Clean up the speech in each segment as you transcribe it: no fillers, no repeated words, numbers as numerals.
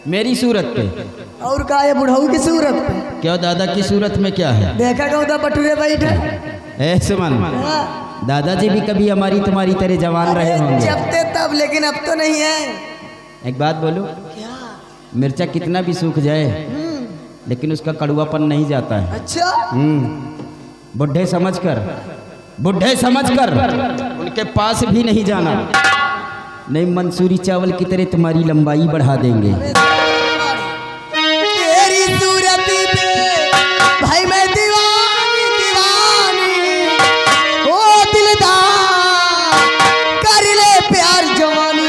मेरी सूरत पे? और का है बुढ़ऊ की सूरत पे? क्या दादा की सूरत में क्या है? देखा गौदा बटुरे बैठे। ऐसे मन हाँ। दादाजी भी कभी हमारी तुम्हारी तरह जवान रहे होंगे। जब थे तब, लेकिन अब तो नहीं है। एक बात बोलो, क्या? मिर्चा कितना भी सूख जाए लेकिन उसका कड़वापन नहीं जाता है। अच्छा। बुढ़े समझकर उनके पास भी नहीं जाना, नहीं मंसूरी चावल की तरह तुम्हारी लंबाई बढ़ा देंगे। तेरी सूरत पे भाई मैं दीवानी ओ दिलदार कर ले प्यार जवानी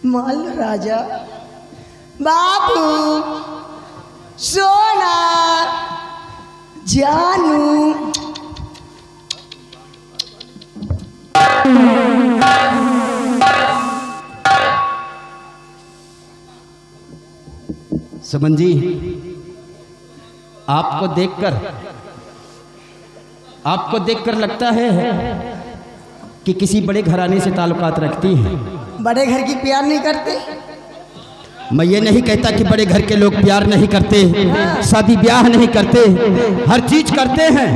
माल राजा बाबू सोना जानू सुमन जी, आपको देखकर लगता है कि किसी बड़े घराने से ताल्लुकात रखती हैं। बड़े घर की प्यार नहीं करते? मैं ये नहीं कहता कि बड़े घर के लोग प्यार नहीं करते, शादी ब्याह नहीं करते, हर चीज करते हैं,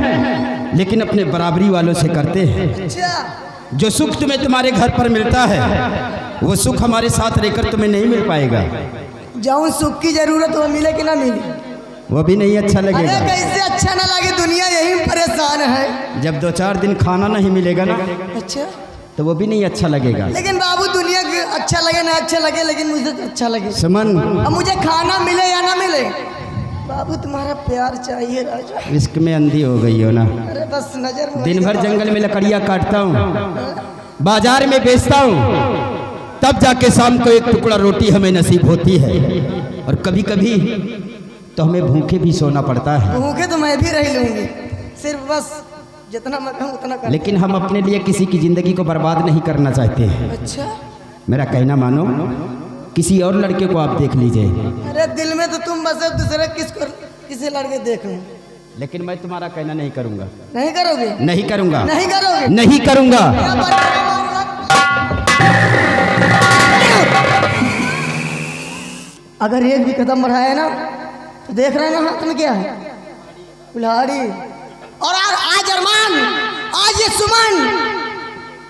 लेकिन अपने बराबरी वालों से करते हैं। अच्छा। जो सुख तुम्हें तुम्हारे घर पर मिलता है वो सुख हमारे साथ रहकर तुम्हें नहीं मिल पाएगा। जाऊं सुख की जरूरत हो मिले कि ना मिले वो भी नहीं अच्छा लगेगा। अरे कैसे अच्छा ना लगे, दुनिया यही परेशान है। जब 2-4 दिन खाना नहीं मिलेगा ना, अच्छा, तो वो भी नहीं अच्छा लगेगा। लेकिन बाबू दुनिया के अच्छा लगे ना अच्छा लगे, लेकिन मुझे तो अच्छा लगे। सुमन, अब मुझे खाना मिले या ना मिले, बाबू तुम्हारा प्यार चाहिए राजा। इश्क में अंधी हो गई हो ना। अरे बस नजर में दिन भर जंगल में लकड़ियाँ काटता हूँ, बाजार में बेचता हूँ, तब जाके शाम को एक टुकड़ा रोटी हमें नसीब होती है। और कभी कभी तो हमें भूखे भी सोना पड़ता है। भूखे तो मैं भी रह लूंगी, सिर्फ बस जितना मैं कहूँ उतना कर। लेकिन हम अपने लिए किसी की ज़िंदगी को बर्बाद नहीं करना चाहते हैं। अच्छा, मेरा कहना मानो, किसी और लड़के को आप देख लीजिए। अरे दिल में तो तुम बसे, दूसरे किसी लड़के देख लूं। लेकिन मैं तुम्हारा कहना नहीं करूँगा। नहीं करोगे? नहीं करूँगा। नहीं करोगे? नहीं करूँगा। क्या बात है? अगर एक भी कदम बढ़ाया ना तो देख रहे हैं ना हाथ में क्या है? कुल्हाड़ी। और आज अरमान, आज ये सुमन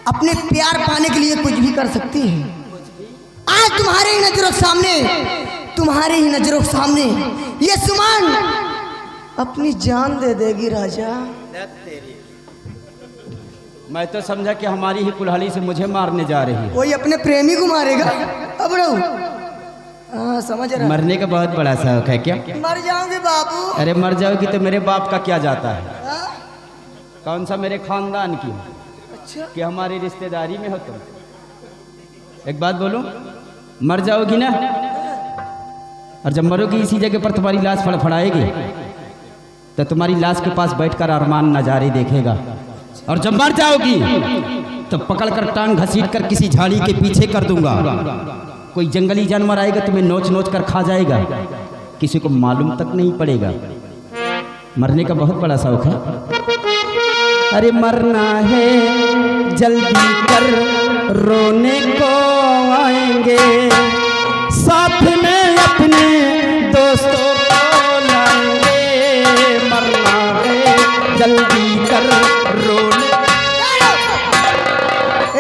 अपने प्यार पाने के लिए कुछ भी कर सकती है। आज तुम्हारे ही नजरों के सामने, तुम्हारे ही नजरों के सामने ये सुमन अपनी जान दे देगी राजा। मैं तो समझा कि हमारी ही कुल्हाड़ी से मुझे मारने जा रही है। कोई अपने प्रेमी को मारेगा। अब रहू, हाँ समझ रहा। मरने का बहुत बड़ा शौक है क्या? मर जाओगे बाबू। अरे मर जाओगी तो मेरे बाप का क्या जाता है? हाँ? कौन सा मेरे खानदान की हो अच्छा, कि हमारी रिश्तेदारी में हो तुम? एक बात बोलो, मर जाओगी ना, और जब मरोगी इसी जगह पर तुम्हारी लाश फड़फड़ाएगी तो तुम्हारी लाश के पास बैठकर अरमान नज़ारे देखेगा। और जब मर जाओगी तो पकड़कर टांग घसीट कर किसी झाड़ी के पीछे कर दूंगा। कोई जंगली जानवर आएगा तुम्हें नोच नोच कर खा जाएगा, किसी को मालूम तक नहीं पड़ेगा। मरने का बहुत बड़ा शौक है। अरे मरना है जल्दी कर, रोने को आएंगे, साथ में अपने दोस्तों को लाएंगे। मरना है जल्दी कर, रोने।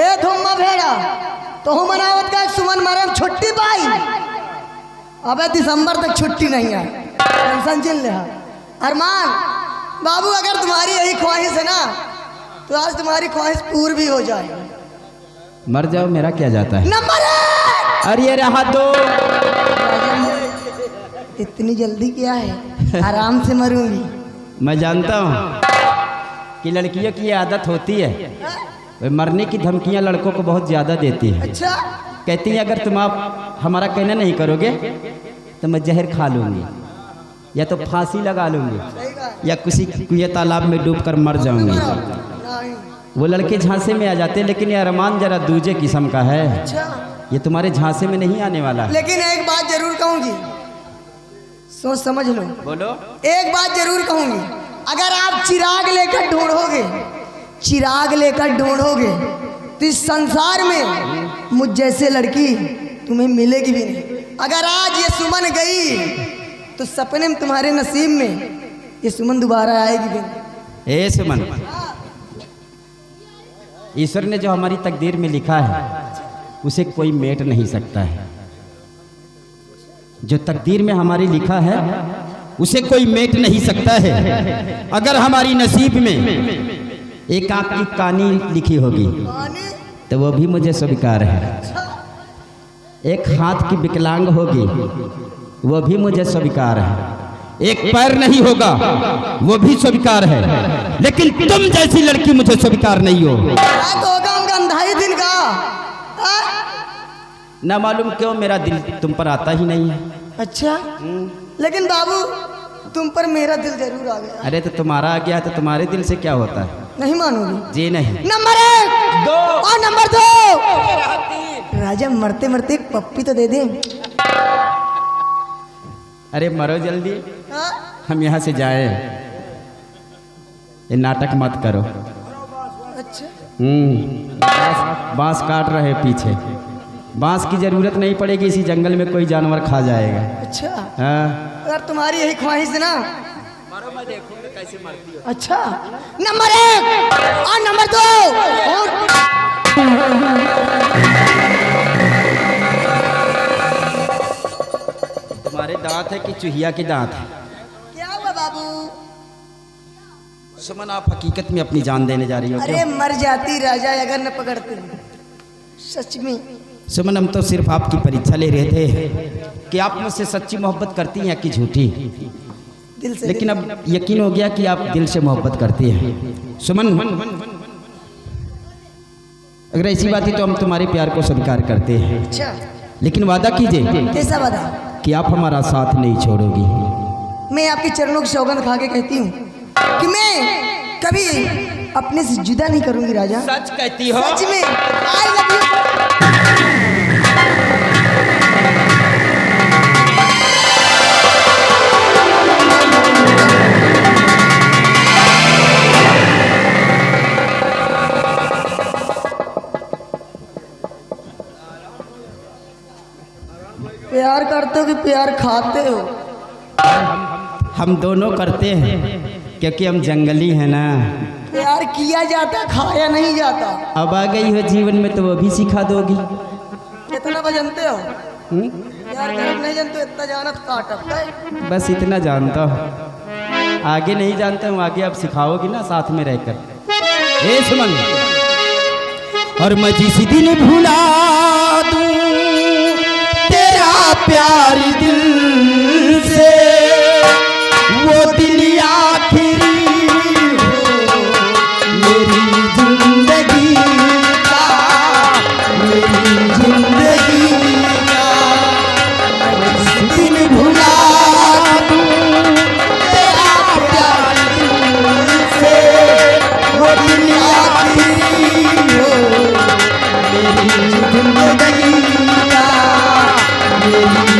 ए धुम्मा भेड़ा, तो हम मनावत का सुमन मरम छुट्टी पाई। अबे दिसंबर तक छुट्टी नहीं है, टेंशन चिल रहा। अरमान बाबू, अगर तुम्हारी यही ख्वाहिश है ना तो आज तुम्हारी ख्वाहिश पूरी भी हो जाए। मर जाओ, मेरा क्या जाता है? नंबर 1। अरे रहा दो। इतनी जल्दी क्या है? आराम से मरूंगी। मैं जानता हूँ कि लड़कियों की ये आदत होती है, वे मरने की धमकियाँ लड़कों को बहुत ज़्यादा देती है। अच्छा, कहती हैं अगर तुम आप हमारा कहना नहीं करोगे तो मैं जहर खा लूँगी, या तो फांसी लगा लूँगी, सही कहा। या किसी कुएं तालाब में डूबकर मर जाऊँगी। नहीं। वो लड़के झांसे में आ जाते हैं, लेकिन ये अरमान जरा दूजे किस्म का है। अच्छा, ये तुम्हारे झांसे में नहीं आने वाला है। लेकिन एक बात जरूर कहूंगी, सोच समझ लो। बोलो। एक बात जरूर कहूंगी, अगर आप चिराग लेकर ढूंढोगे, चिराग लेकर ढूंढोगे तो इस संसार में मुझ जैसे लड़की तुम्हें मिलेगी भी नहीं। अगर आज ये सुमन गई तो सपने में तुम्हारे नसीब में ये सुमन दोबारा आएगी भी नहीं। ए सुमन, ईश्वर ने जो हमारी तकदीर में लिखा है उसे कोई मेट नहीं सकता है। जो तकदीर में हमारी लिखा है उसे कोई मेट नहीं सकता है। अगर हमारी नसीब में एक आंख की कानी लिखी होगी तो वो भी मुझे स्वीकार है। एक हाथ की विकलांग होगी वो भी मुझे स्वीकार है। एक पैर नहीं होगा वो भी स्वीकार है, लेकिन तुम जैसी लड़की मुझे स्वीकार नहीं हो। तो होगा उनका अंधाई दिन का। ना मालूम क्यों मेरा दिल तुम पर आता ही नहीं है। अच्छा, लेकिन बाबू तुम पर मेरा दिल जरूर आ गया। अरे तो तुम्हारा आ गया तो तुम्हारे दिल से क्या होता है? नहीं मानोगी? जी नहीं। नंबर 1 दो और नंबर 2। राजा मरते मरते एक पप्पी तो दे दे। अरे मरो जल्दी, हाँ? हम यहाँ से जाए। ये नाटक मत करो। अच्छा, बांस काट रहे पीछे। बांस की जरूरत नहीं पड़ेगी, इसी जंगल में कोई जानवर खा जाएगा। अच्छा, हाँ। अगर तुम्हारी यही ख्वाहिश है ना, मैं देखूंगा कैसे मरती हो। अच्छा, नंबर 1 और नंबर 2 और तुम्हारे दांत है कि चूहिया के दांत है? क्या हुआ बाबू? सुमन, आप हकीकत में अपनी जान देने जा रही हो अरे क्या? मर जाती राजा अगर न पकड़ते। सच में सुमन, हम तो सिर्फ आपकी परीक्षा ले रहे थे कि आप मुझसे सच्ची मोहब्बत करती हैं कि झूठी। दिल से। लेकिन अब यकीन हो गया कि आप दिल से मोहब्बत करती हैं। सुमन, अगर ऐसी बात है तो हम तुम्हारे प्यार को स्वीकार करते हैं, अच्छा, लेकिन वादा कीजिए कैसा वादा? कि आप हमारा साथ नहीं छोड़ोगी। मैं आपके चरणों की सौगंध खा के कहती हूँ कि मैं कभी अपने से जुदा नहीं करूंगी राजा। सच कहती हो? सच में। I love you. प्यार करते हो कि प्यार खाते हो? हम दोनों करते हैं क्योंकि हम जंगली हैं ना। प्यार किया जाता, खाया नहीं जाता। अब आ गई हो जीवन में तो वो भी सिखा दोगी। कितना बजनते हो? प्यार करना नहीं जानते, इतना जानत काटता है। बस इतना जानता हूँ, आगे नहीं जानता हूँ। आगे आप सिखाओगी ना साथ में रहकर। ए सुमन, और मैं जिस दिन भुला दूँ तेरा प्यार दिल से, वो दिल आखिरी हो मेरी जिंदगी का, मेरी जिंदगी का। मैं जिस दिन भुला दूँ तेरा प्यार दिल से, वो दिल आखिरी हो मेरी जिंदगी का, मेरी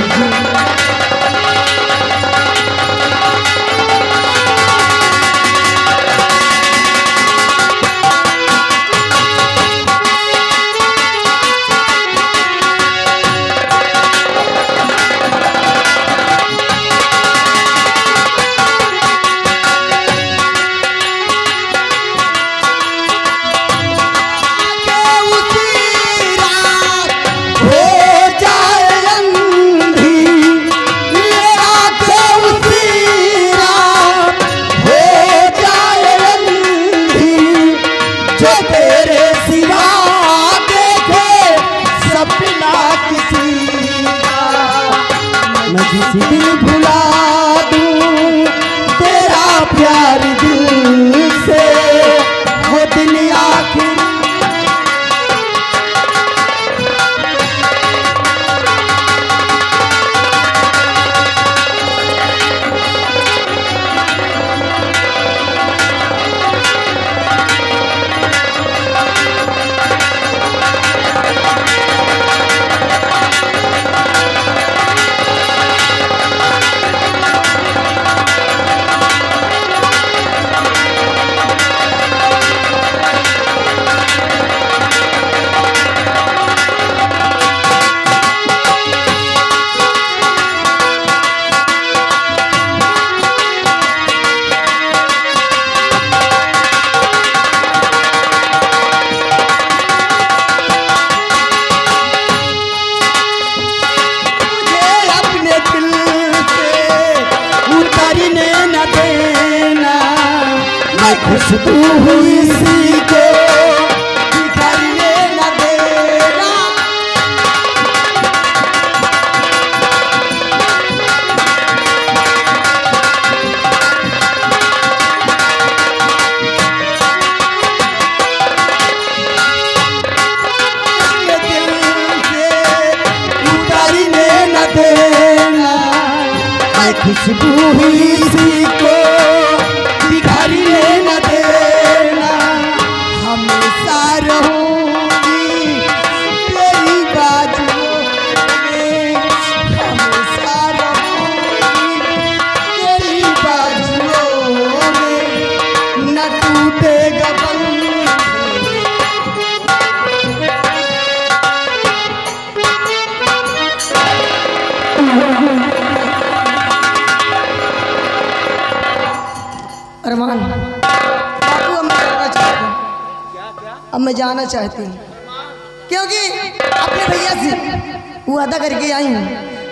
जिस दिन भुला दूँ तेरा प्यार दिल से, वो दिन आखिर। खुशबू हुई सी को बिखरने न देना। दिल से उतारने न देना। मैं खुशबू हुई सी को बिखरने न देना। हमेशा रहूंगी तेरी बाजुओं में, हमेशा रहूंगी तेरी बाजुओं में। न टूटेगा बंधन। अरमान बाबू, अब मैं जाना चाहती हूँ। अब मैं जाना चाहती हूँ क्योंकि अपने भैया से वो अदा करके आई हूँ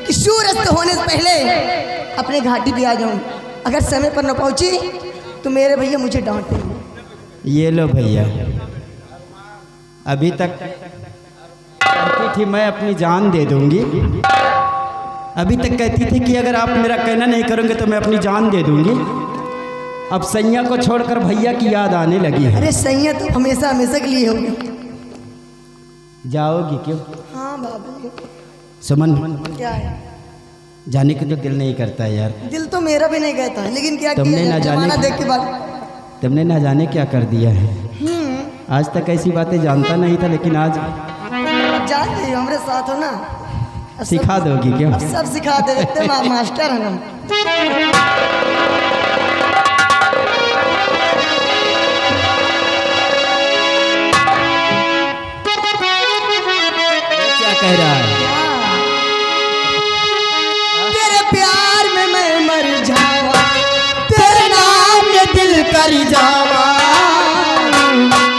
कि सूर्यास्त होने से पहले अपने घाटी पे आ जाऊँ। अगर समय पर न पहुँची तो मेरे भैया मुझे डांटेंगे। ये लो भैया, अभी तक कहती थी मैं अपनी जान दे दूंगी। अभी तक कहती थी कि अगर आप मेरा कहना नहीं करोगे तो मैं अपनी जान दे दूंगी। अब सैया को छोड़कर भैया की याद आने लगी है। अरे सैया तो हमेशा हमेशा के लिए होगी। जाओगी क्यों? हाँ बाबू। सुमन, क्या है? जाने को तो दिल नहीं करता है यार। दिल तो मेरा भी नहीं कहता है, लेकिन क्या तुमने किया ना जाए, जाने जमाना की- देख के बाद तुमने ना जाने क्या कर दिया है। आज तक ऐसी बातें जानता नहीं था, लेकिन आज जान रही हो, हमारे साथ हो ना, अब सब- सिखा दोगी क्या? अब सब सिखा दे देते, मास्टर हैं हम। क्या कह रहा है? तेरे प्यार में मैं मर जावा, तेरे नाम में दिल कर जावा,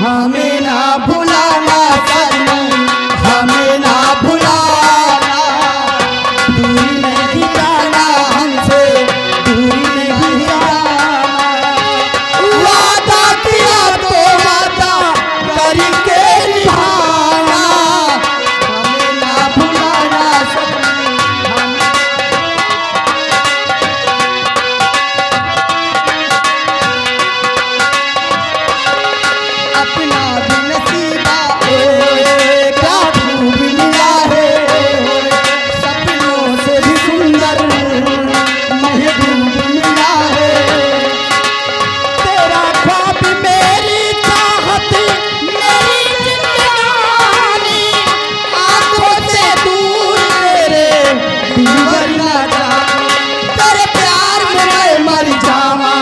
हमें ना भुलाना सनम, हमें ना भुलाना, दूरी नहीं जाना हमसे, दूरी नहीं जाना, वादा किया तो वादा करके निभाना, हमें ना भुलाना सनम, अपना भी नसीबा क्या खूब मिला है, सपनों से भी सुंदर महबूब मिला है, तेरा ख्वाब मेरी चाहत मेरी जिंदगानी, आंखों से दूर तेरे दिलबर ना जाए, तेरे प्यार में मैं मर जावा,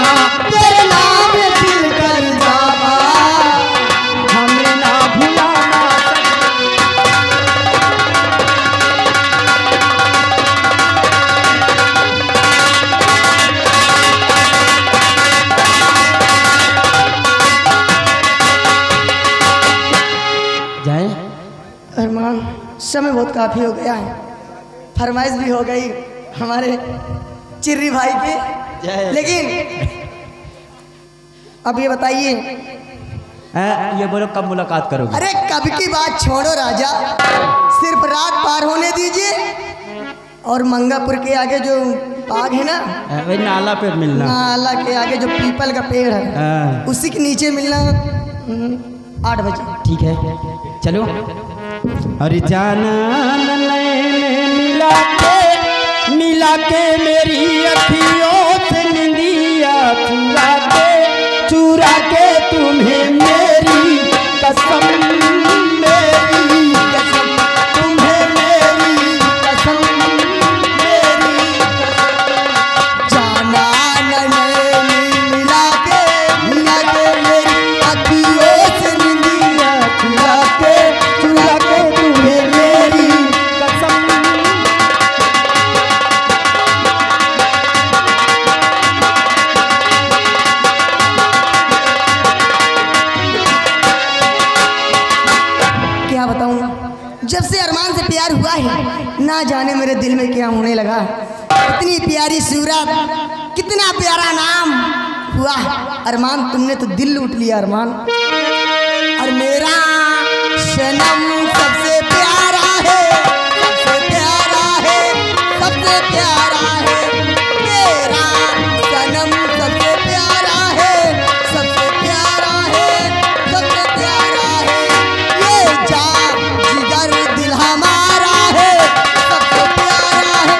तेरे नाम में दिल कर जावा, हमें ना भुलाना जाए? अरमान, समय बहुत काफ़ी हो गया है, फरमाइश भी हो गई हमारे चिर्री भाई की, जय। लेकिन अब ये बताइए, ये बोलो कब मुलाकात करोगे? अरे कब की बात छोड़ो राजा, सिर्फ रात पार होने दीजिए, और मंगापुर के आगे जो बाग है ना, वही नाला पे मिलना। नाला के आगे जो पीपल का पेड़ है, हाँ, उसी के नीचे मिलना 8 बजे। ठीक है, चलो। अरे जाना नैन मिला के मेरी अखियों से निंदिया चुरा के तुम्हें मेरी कसम, मेरी कसम, तुम्हें मेरी कसम, मेरी जाना नैनी मिला के मेरी अखियों से निंदिया चुरा के तुम्हें मेरी कसम। क्या बताऊं, जब से अरमान से प्यार हुआ है, ना जाने मेरे दिल में क्या होने लगा, इतनी प्यारी सूरत, कितना प्यारा नाम हुआ अरमान, तुमने तो दिल लूट लिया अरमान, और मेरा सनम सबसे प्यारा है, सबसे प्यारा है, सबसे प्यारा है, मेरा सनम सबसे प्यारा है, सबसे प्यारा है, सबसे प्यारा है, ये जान जिगर दिल हमारा है, सबसे प्यारा है।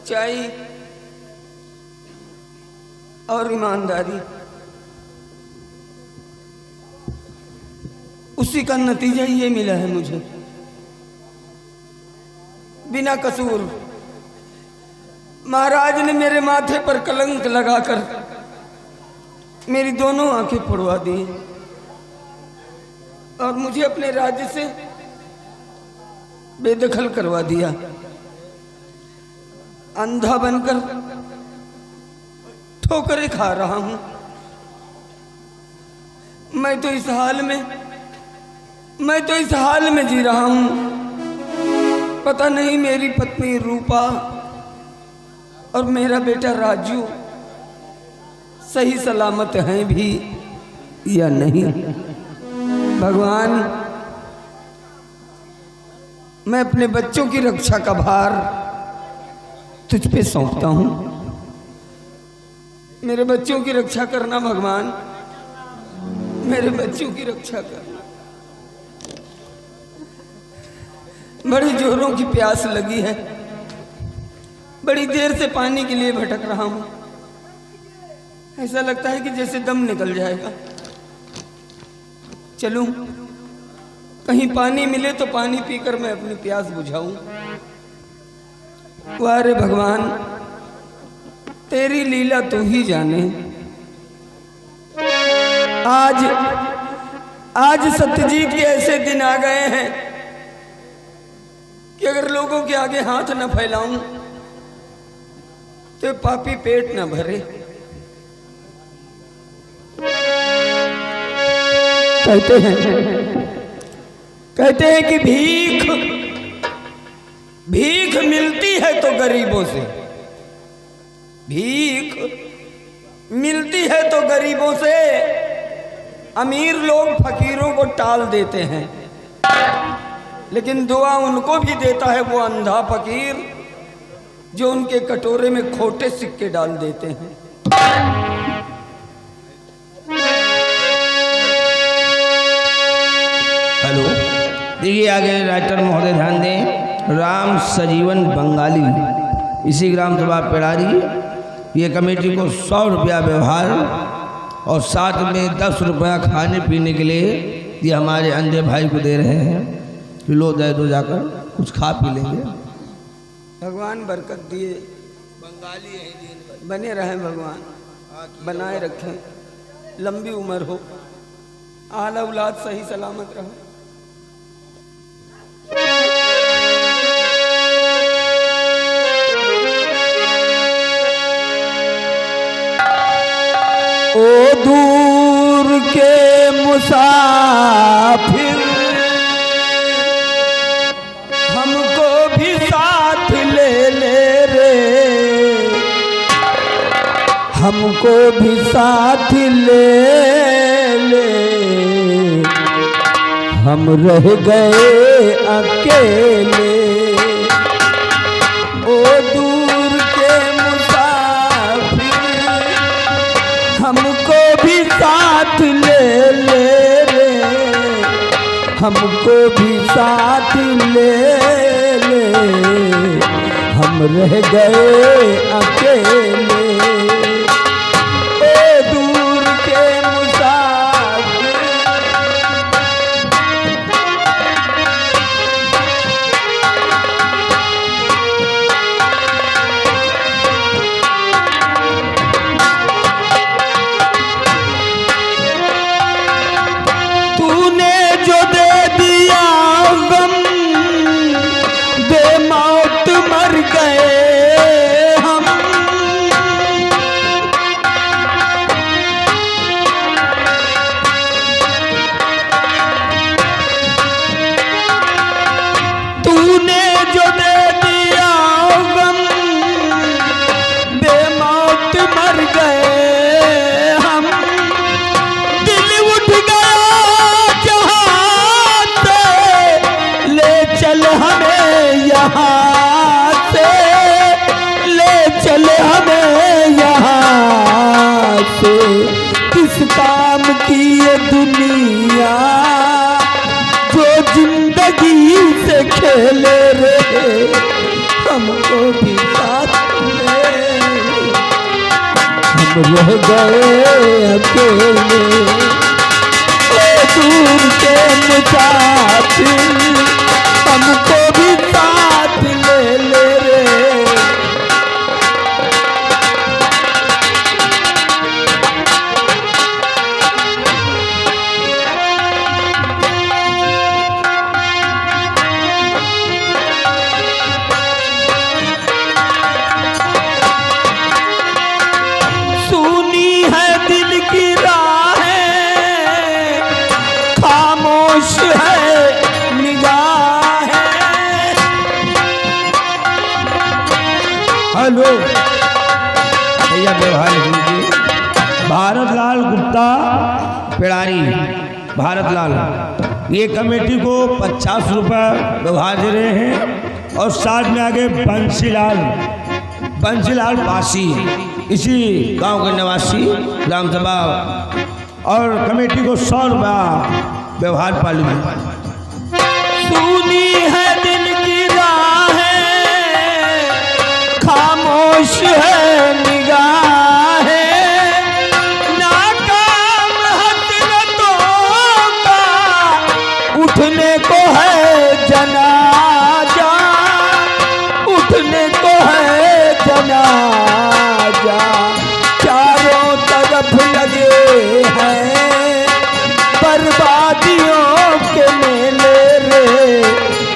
सच्चाई और ईमानदारी, उसी का नतीजा ये मिला है मुझे। बिना कसूर महाराज ने मेरे माथे पर कलंक लगाकर मेरी दोनों आंखें फोड़वा दी और मुझे अपने राज्य से बेदखल करवा दिया। अंधा बनकर ठोकरें खा रहा हूं। मैं तो इस हाल में जी रहा हूं। पता नहीं मेरी पत्नी रूपा और मेरा बेटा राजू सही सलामत हैं भी या नहीं। भगवान, मैं अपने बच्चों की रक्षा का भार तुझ पे सौंपता हूं। मेरे बच्चों की रक्षा करना भगवान, मेरे बच्चों की रक्षा करना। बड़ी जोरों की प्यास लगी है, बड़ी देर से पानी के लिए भटक रहा हूं। ऐसा लगता है कि जैसे दम निकल जाएगा। चलूं, कहीं पानी मिले तो पानी पीकर मैं अपनी प्यास बुझाऊं। वाह रे भगवान, तेरी लीला तू ही जाने। आज सत्यजीत के ऐसे दिन आ गए हैं कि अगर लोगों के आगे हाथ न फैलाऊं तो पापी पेट न भरे। कहते हैं कि भीख मिलती है तो गरीबों से, भीख मिलती है तो गरीबों से। अमीर लोग फकीरों को टाल देते हैं, लेकिन दुआ उनको भी देता है वो अंधा फकीर जो उनके कटोरे में खोटे सिक्के डाल देते हैं। हेलो, देखिए आगे राइटर महोदय ध्यान दें। राम सजीवन बंगाली, इसी ग्राम सभा पेड़ारी। ये कमेटी को 100 रुपया व्यवहार और साथ में 10 रुपया खाने पीने के लिए ये हमारे अंधे भाई को दे रहे हैं। लो दे दो, जाकर कुछ खा पी लेंगे। भगवान बरकत दिए, बंगाली है, बने रहें भगवान, बनाए रखें, लंबी उम्र हो, आला औलाद सही सलामत रहो। ओ दूर के मुसाफिर, हमको भी साथ ले ले रे, हमको भी साथ ले ले, हम रह गए अकेले। ओ दूर के मुसाफिर, हमको भी साथ ले ले रे, हमको भी साथ ले ले, हम रह गए अकेले। ओ दूर के मुसाफिर, तूने जो दे दिया गम, बेमौत मर गए हम। तूने जो दे दिया गम, बेमौत मर गए हम। दिल उठ गया जहां से, ले चल हमें यहाँ से, ले चल हमें यहाँ से। किस काम की ये दुनिया जो जिंदगी से खेले रे, हमको भी साथ रह गए अकेले, दूर के मुसाफिर हमको भी साथ ले ले रे। सुनी है दिल की राहें, खामोश है निगाहें। हेलो भैया व्यवहार कीजिए। भारत लाल गुप्ता पेड़ारी, भारत लाल, ये कमेटी को 50 रुपये व्यवहार दे रहे हैं और साथ में आगे बंसीलाल पासी, इसी गांव के निवासी ग्राम सभा, और कमेटी को 100 रुपया व्यवहार पाली। सुनी है दिल की राहें, खामोश है निगाहें, नाकाम हसरतों का उठने को है जनाजा, उठने को है जनाजा। चारों तरफ लगे हैं बर्बादियों के मेले रे,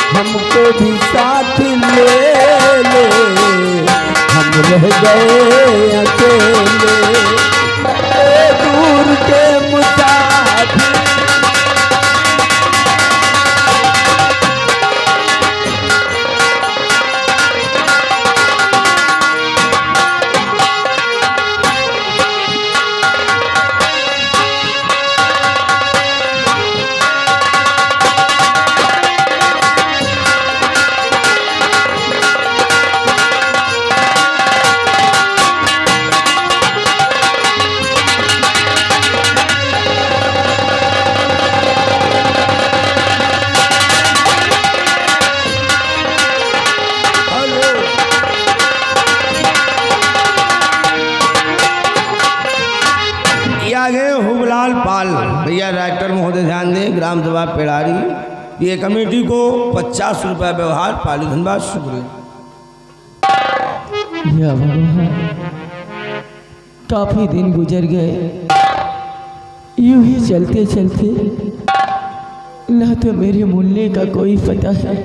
हमको भी साथ ले ले, हम रह गए अकेले, दूर के मुसाफिर। हुबलाल पाल भैया राइटर महोदय ध्यान दें, ग्राम सभा पेड़ारी, ये कमेटी को 50 रुपया व्यवहार पाली। धन्यवाद, शुक्रिया। या भगवान, काफी दिन गुजर गए, यूं ही चलते चलते, ना तो मेरे मुन्ने का कोई पता है,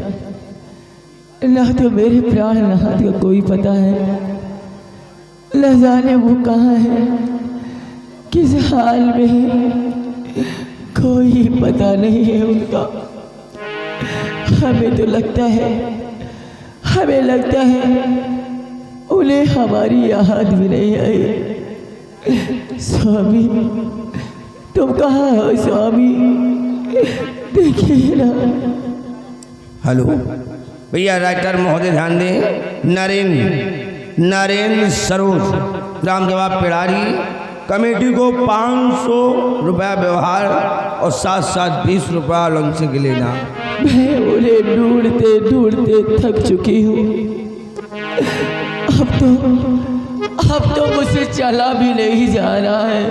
ना तो मेरे प्राणनाथ का कोई पता है, न जाने वो कहाँ है, किस हाल में है, कोई पता नहीं है उनका। हमें तो लगता है, हमें लगता है उन्हें हमारी याद भी नहीं आई। स्वामी, तुम कहाँ हो स्वामी, देखिए ना। हेलो भैया राइटर महोदय ध्यान दें, नरेंद्र सरोज, ग्राम सभा पेड़ारी, कमेटी को 500 रुपया व्यवहार और साथ साथ 20 रुपया लंच के लेना। मैं उन्हें ढूंढते ढूंढते थक चुकी हूँ, अब तो मुझसे चला भी नहीं जा रहा है।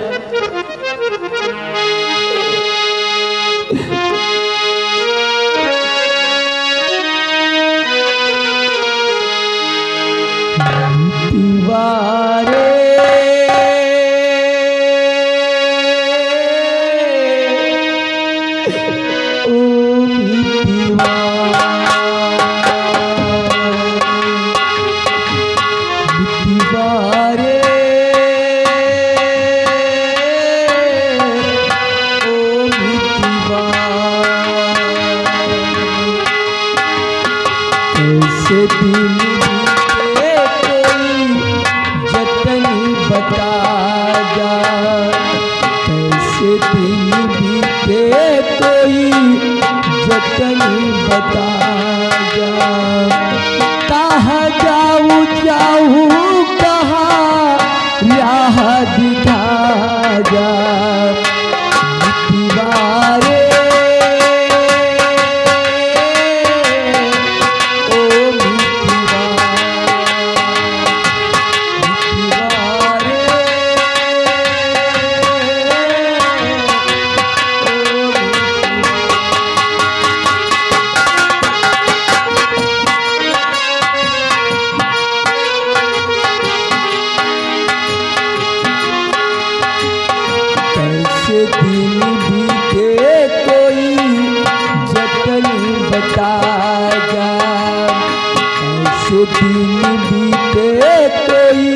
दीवारे दिन बीते कोई जतन बता जा, ऐसे दिन बीते कोई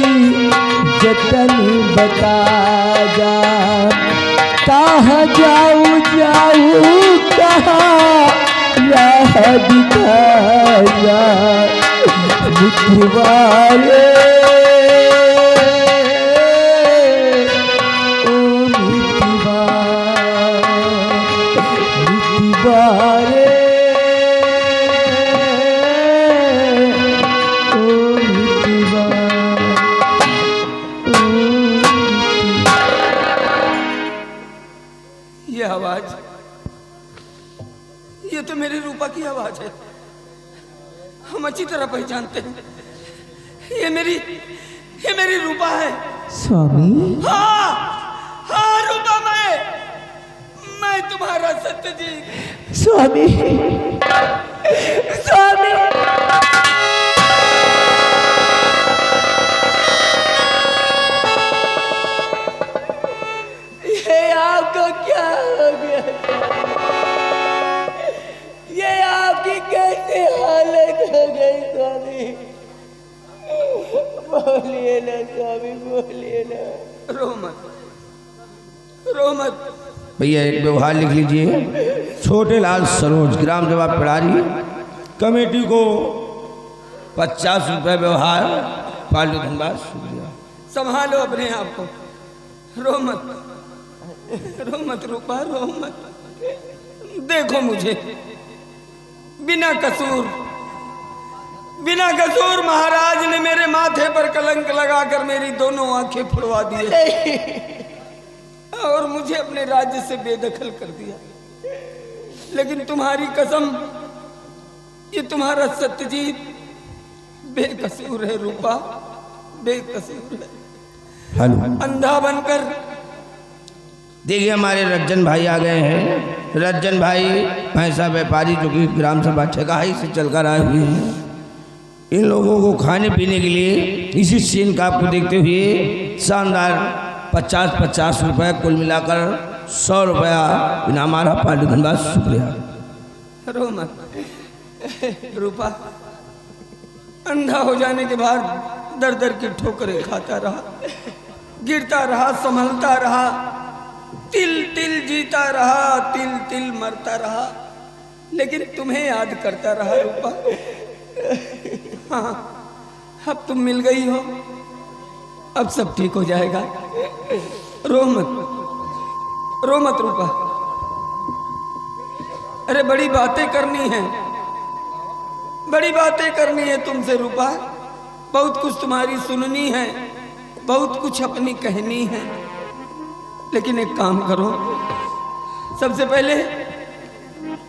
जतन बता जा। कहाँ जाऊँ जाऊँ कहाँ राह दिखा जा, मित्रवारे ओ मित्रवारे ओ मित्रवारे। ये आवाज, ये तो मेरी रूपा की आवाज है। हम अच्छी तरह पहचानते हैं, ये मेरी रूपा है। स्वामी हाँ हाँ रूपा, मैं तुम्हारा सत्यजीत। स्वामी स्वामी ये आपको क्या हो गया? ये आपकी कैसी हालत हो गई स्वामी? बोलिए ना स्वामी, बोलिए ना। रो मत भैया एक व्यवहार लिख लीजिए। छोटे लाल सरोज, ग्राम सभा पिड़ारी, कमेटी को 50 रुपये व्यवहार, पाल्टू धनबाद, शुक्रिया। संभालो अपने आप को, रो मत रूपा, रो मत। देखो मुझे बिना कसूर महाराज ने मेरे माथे पर कलंक लगाकर मेरी दोनों आंखें फुड़वा दी और मुझे अपने राज्य से बेदखल कर दिया। लेकिन तुम्हारी कसम, ये तुम्हारा सत्यजीत बेकसूर है रूपा, बेकसूर है। हेलो, अंधा बनकर। देखिए हमारे रज्जन भाई आ गए हैं। रज्जन भाई भैंसा व्यापारी जो कि ग्राम सभा ठेकाई से चलकर आए हुए हैं। इन लोगों को खाने पीने के लिए इसी सीन का आपको देखते हुए शानदार 50-50 रुपये कुल मिलाकर 100 रुपया इनाम आ रहा। पाल्टू धनबाद, शुक्रिया। रो मत रूपा, अंधा हो जाने के बाद दर दर की ठोकरें खाता रहा, गिरता रहा, संभलता रहा, तिल तिल जीता रहा, तिल तिल मरता रहा, लेकिन तुम्हें याद करता रहा रूपा। हाँ, अब तुम मिल गई हो, अब सब ठीक हो जाएगा। रो मत रूपा। अरे बड़ी बातें करनी है तुमसे रूपा। बहुत कुछ तुम्हारी सुननी है, बहुत कुछ अपनी कहनी है। लेकिन एक काम करो, सबसे पहले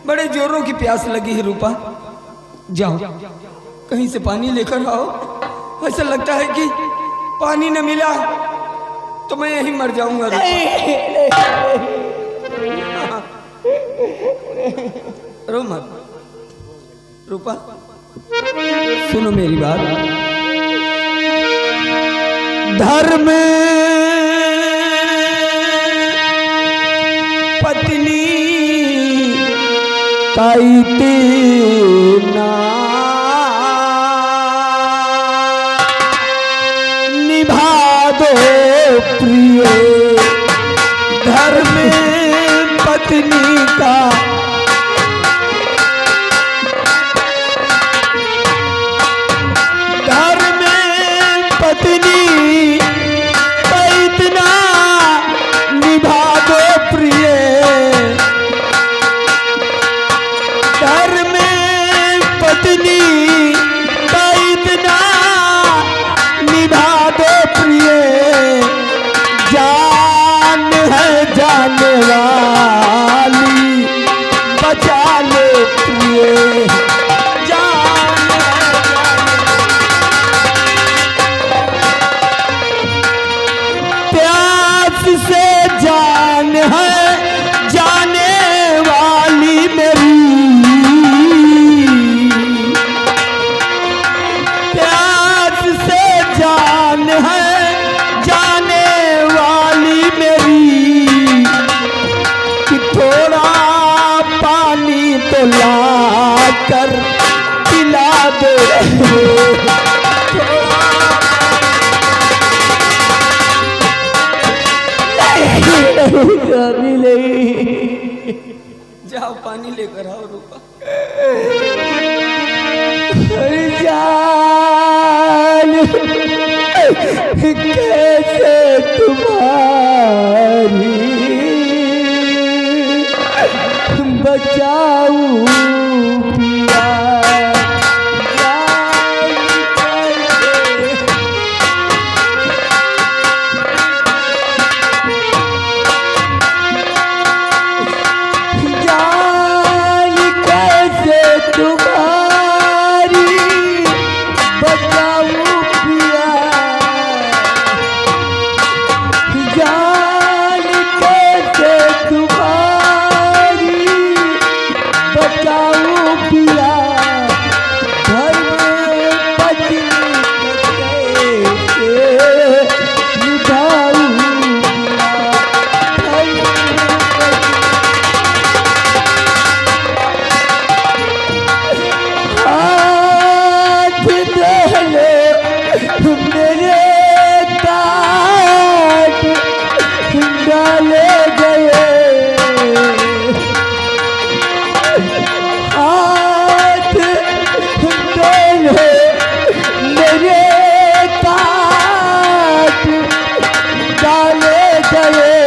बड़े जोरों की प्यास लगी है रूपा, जाओ कहीं से पानी लेकर आओ। ऐसा लगता है कि पानी न मिला तो मैं यहीं मर जाऊंगा रो मत रूपा, सुनो मेरी बात। धर्म पत्नी काईते ना निभा दो प्रिय, धर्म पत्नी का धर्म पत्नी का इतना निभा दो प्रिय, धर्म पत्नी का इतना निभा दो प्रिय, जान है जाने वाली नहीं स्वामी नहीं। जाओ पानी लेकर आओ रूपा। जान कैसे तुम्हारी बचाऊं पिया, जान कैसे तुम्हारी बचाऊं पिया, जान कैसे तुम्हारी बचाऊं पिया, घर में पत्नी कैसे निभाऊं पिया, घर में हाथ धले मेरे काट डाले गए, हाथ धले मेरे काट डाले गए,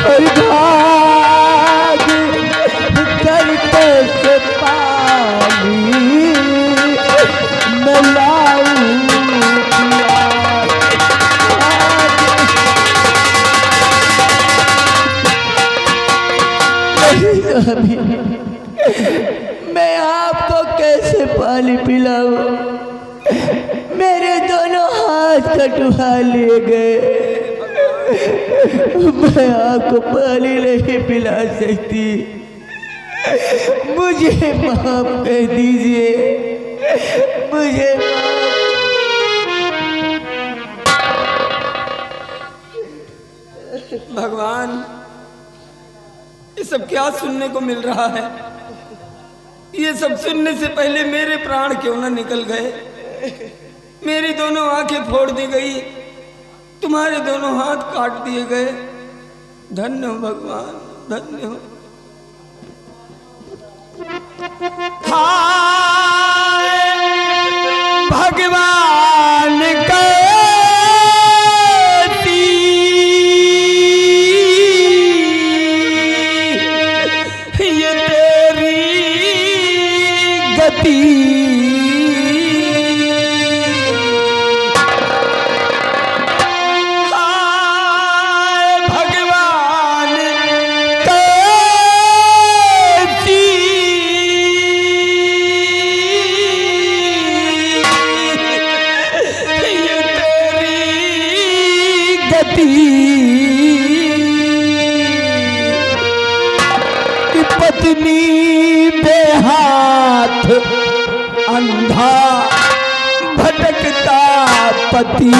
और भाग करते से पानी मैं लाऊं पिया, नहीं स्वामी, मैं आपको कैसे पानी पिलाऊं, मेरे दोनों हाथ कटवा लिए गए, मैं आपको पानी नहीं पिला सकती, मुझे माफ कर दीजिए, मुझे भगवान, ये सब क्या सुनने को मिल रहा है? ये सब सुनने से पहले मेरे प्राण क्यों न निकल गए? मेरी दोनों आंखें फोड़ दी गई, तुम्हारे दोनों हाथ काट दिए गए। धन्य हो भगवान, धन्य हो। हाय भगवान कैसी ये तेरी गति, हाय भगवान कैसी ये तेरी गति, कि पत्नी बेहाथ अंधा भटकता पति,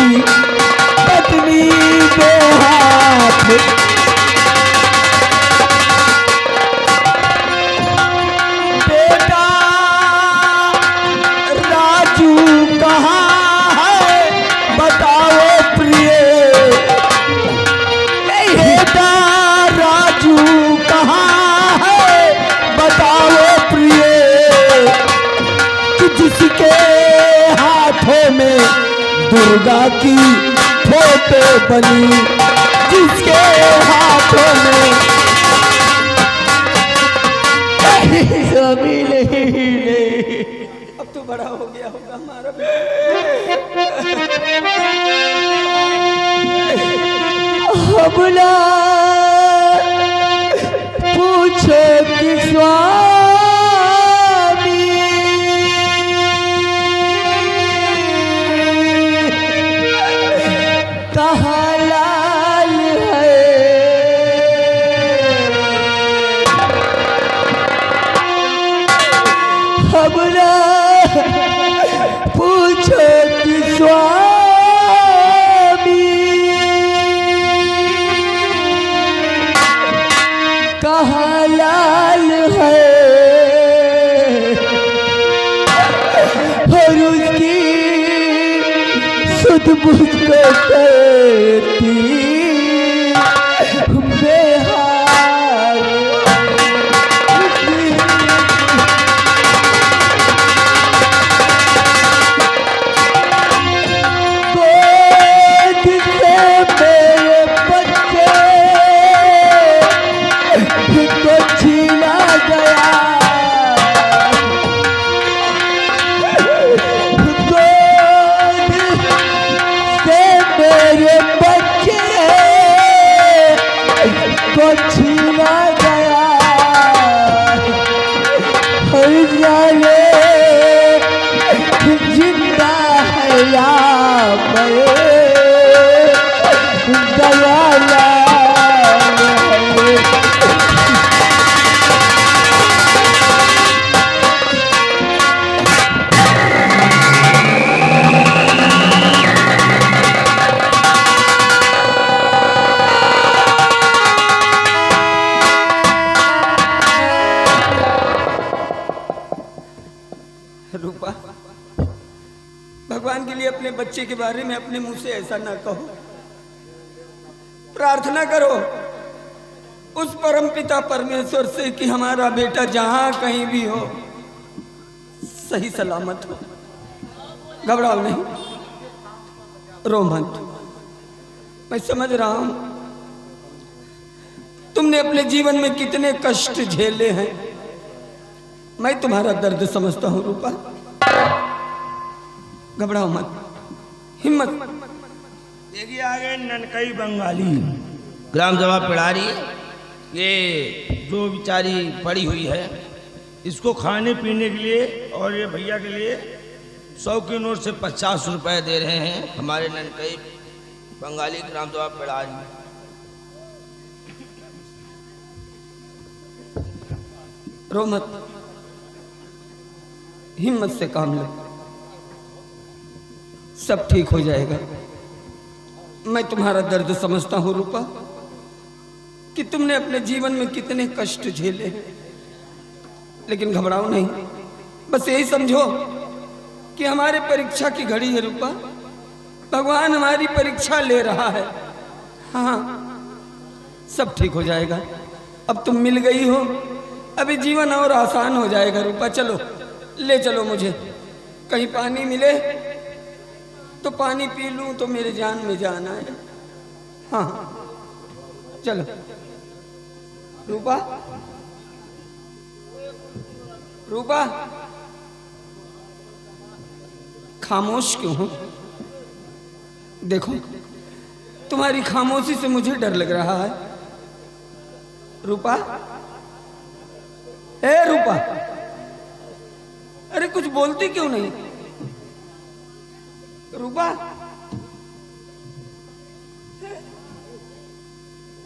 पत्नी बेहाथ बेटा राजू कहाँ है बताओ प्रिय, बेटा राजू कहाँ है बताओ प्रिय, कि जिसके हाथों में दुर्गा की फोटो बनी, जिसके हाथों में स्वामी नहीं। अब तो बड़ा हो गया होगा हमारा। हमला पूछो कि स्वामी कहाँ लाल है, हमला पूछो कि स्वामी कहाँ लाल है, और उसकी सुध बुझ को की बेहाल गोद से मेरे बच्चे को छीना गया मेरे बच्चे को छीना गया हर जाने जिंदा है या मरे दयाला रूपा, भगवान के लिए अपने बच्चे के बारे में अपने मुंह से ऐसा ना कहो। प्रार्थना करो उस परम पिता परमेश्वर से कि हमारा बेटा जहां कहीं भी हो सही सलामत हो। घबराओ नहीं, रो मत। मैं समझ रहा हूं तुमने अपने जीवन में कितने कष्ट झेले हैं। मैं तुम्हारा दर्द समझता हूं रूपा, घबराओ मत, हिम्मत। देखिए आगे ननकई बंगाली ग्राम सभा पिड़ारी, ये जो बेचारी पड़ी हुई है इसको खाने पीने के लिए और ये भैया के लिए 100 के नोट से 50 रुपए दे रहे हैं हमारे ननकई बंगाली ग्राम सभा पिड़ारी। रो मत, हिम्मत से काम लो, सब ठीक हो जाएगा। मैं तुम्हारा दर्द समझता हूं रूपा कि तुमने अपने जीवन में कितने कष्ट झेले हैं, लेकिन घबराओ नहीं। बस यही समझो कि हमारे परीक्षा की घड़ी है रूपा, भगवान हमारी परीक्षा ले रहा है। हाँ, सब ठीक हो जाएगा। अब तुम मिल गई हो, अभी जीवन और आसान हो जाएगा रूपा। चलो, ले चलो मुझे, कहीं पानी मिले तो पानी पी लूं तो मेरे जान में जान आए। हाँ चलो रूपा, रूपा खामोश क्यों हो? देखो तुम्हारी खामोशी से मुझे डर लग रहा है। रूपा, ए रूपा, अरे कुछ बोलती क्यों नहीं? रूपा,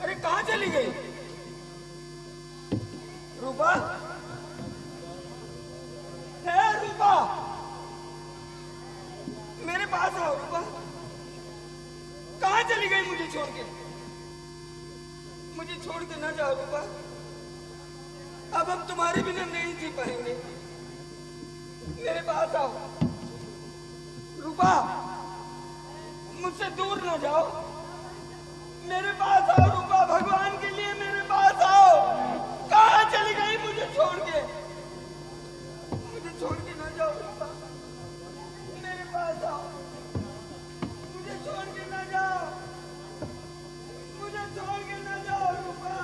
अरे कहां चली गई? रूपा, है रूपा, मेरे पास आओ रूपा। कहां चली गई मुझे छोड़ के? मुझे छोड़ के ना जाओ रूपा, अब हम तुम्हारे बिना नहीं जी पाएंगे। मेरे पास आओ रूपा, मुझसे दूर ना जाओ, मेरे पास आओ रूपा, भगवान के लिए मेरे पास आओ। कहां चली गई मुझे छोड़ के? मुझे छोड़ के ना जाओ रूपा, मेरे पास आओ, मुझे छोड़ के ना जाओ, मुझे छोड़ के ना जाओ रूपा।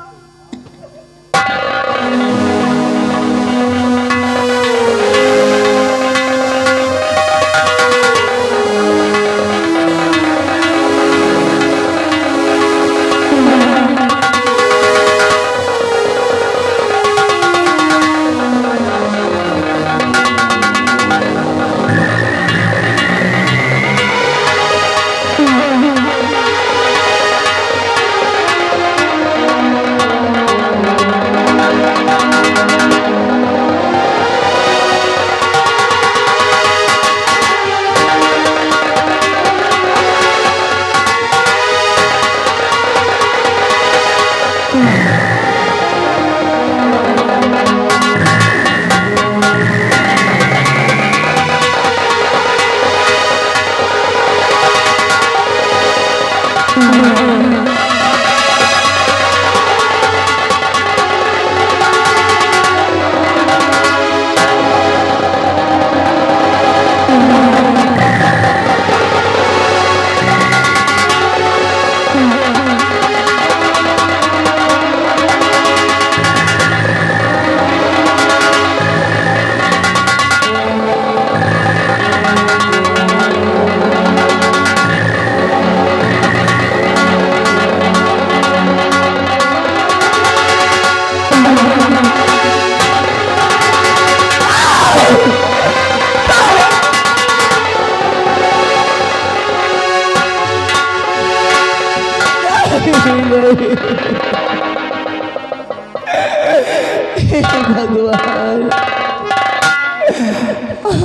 भगवान,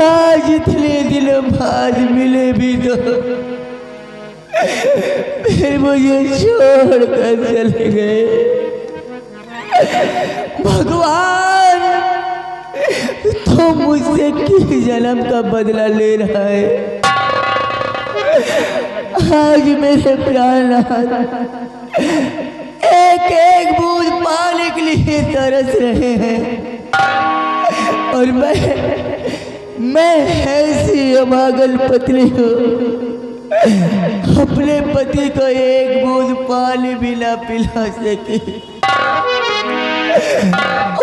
आज इतने दिनों बाद मिले भी तो फिर मुझे छोड़ कर चले गए। भगवान, तो मुझसे किस जन्म का बदला ले रहा है? आज मेरे प्राणनाथ एक एक बूंद पाने के लिए तरस रहे हैं और मैं ऐसी अभागल पत्नी हूँ, अपने पति को एक बूंद पानी भी ना पिला सके।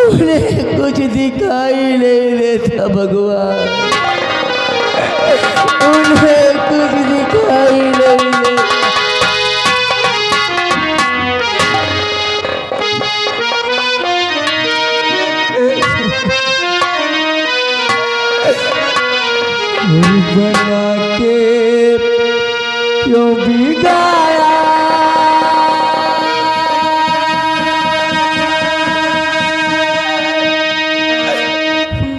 उन्हें कुछ दिखाई नहीं देता भगवान, उन्हें कुछ दिखाई नहीं देता। बना के क्यों बिगाया,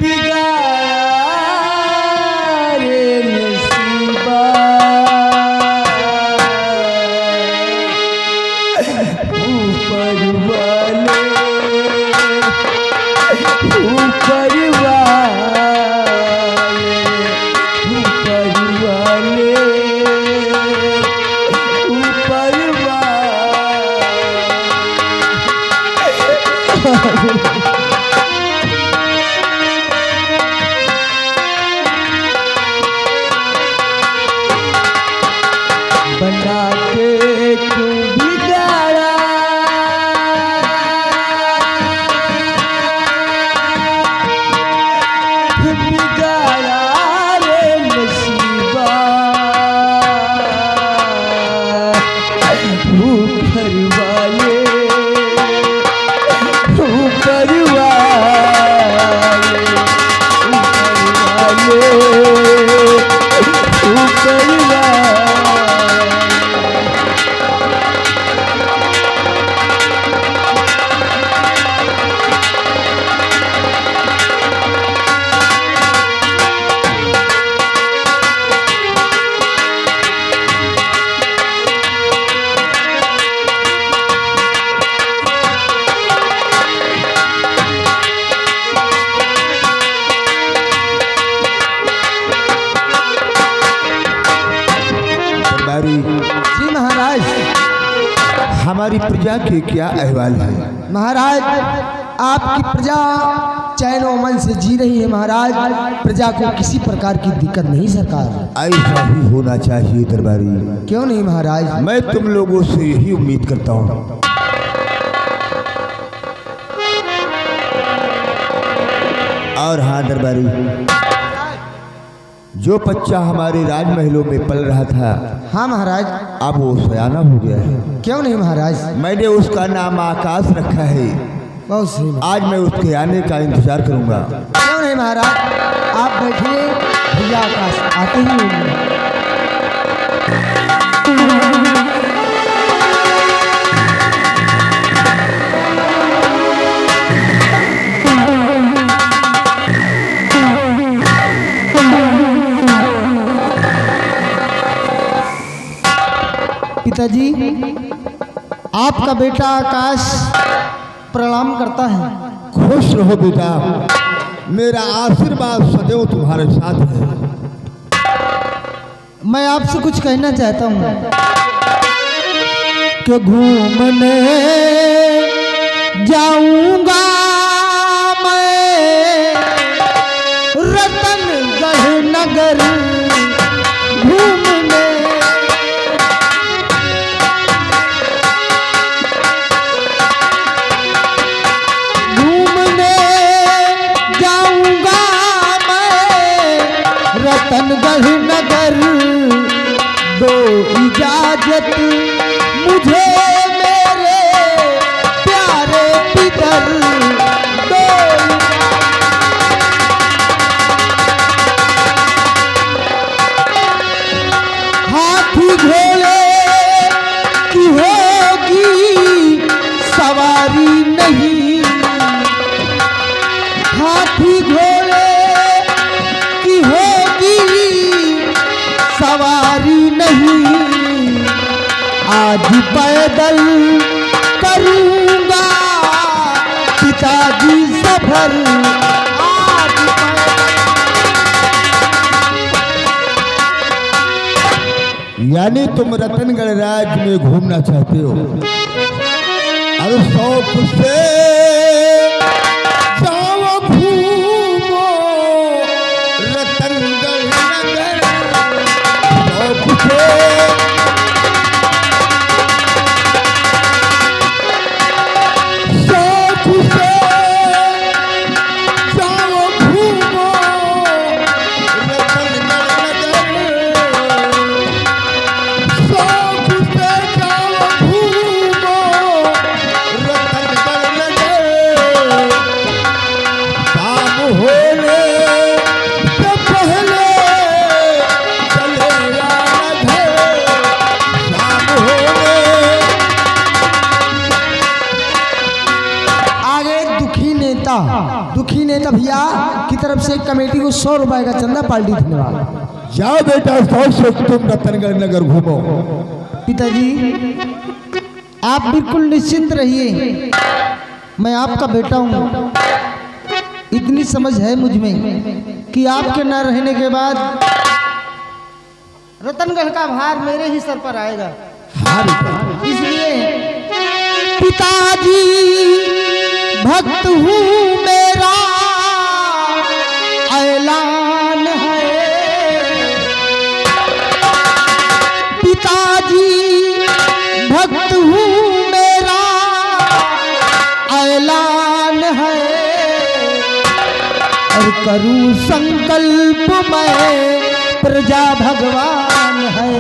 बिगाया रे नसीबा, ऊपर वाले ऊपर वाले बना के क्यों बिगाड़ा, बिगाड़ा रे नसीबा, ऊपर वाले ऊपर वाले ऊपर वाले। जी महाराज, हमारी प्रजा के क्या अहवाल है? महाराज आपकी प्रजा चैन व अमन से जी रही है महाराज, प्रजा को किसी प्रकार की दिक्कत नहीं सरकार। ऐसा ही होना चाहिए दरबारी। क्यों नहीं महाराज? मैं तुम लोगों से यही उम्मीद करता हूँ। और हाँ दरबारी, जो बच्चा हमारे राजमहलों में पल रहा था, हाँ महाराज, अब वो सयाना हो गया है। क्यों नहीं महाराज? मैंने उसका नाम आकाश रखा है। बहुत सही। आज मैं उसके आने का इंतजार करूंगा। क्यों नहीं महाराज, आप बैठिए, भैया आकाश आते ही होंगे। पिताजी, आपका बेटा आकाश प्रणाम करता है। खुश रहो बेटा, मेरा आशीर्वाद सदैव तुम्हारे साथ है। मैं आपसे कुछ कहना चाहता हूँ। कि घूमने जाऊंगा मैं रतनगढ़ नगर घूमने। घूमने जाऊंगा मैं रतनगढ़ नगर, दो इजाजत मुझे मेरे प्यारे पितर, दो हाथी घोड़े की होगी सवारी नहीं, हाथी घोड़े की होगी सवारी नहीं, आज पैदल करूंगा पिताजी सफर, आज यानी तुम रतनगढ़ राज्य में घूमना चाहते हो। अरे शौक से जाओ घूमो रतनगढ़ नगर, शौक से दुखी नेता भैया की तरफ से कमेटी को 100 रुपए का चंदा पार्टी। धन्यवाद। जाओ बेटा, शौक से तुम रतनगढ़ नगर घूमो। पिताजी आप बिल्कुल निश्चिंत रहिए, मैं आपका बेटा हूँ। इतनी समझ है मुझ में कि आपके न रहने के बाद रतनगढ़ का भार मेरे ही सर पर आएगा। इसलिए पिताजी भक्त हूँ मेरा ऐलान है, पिताजी भक्त हूँ मेरा ऐलान है, और करूँ संकल्प मैं प्रजा भगवान है।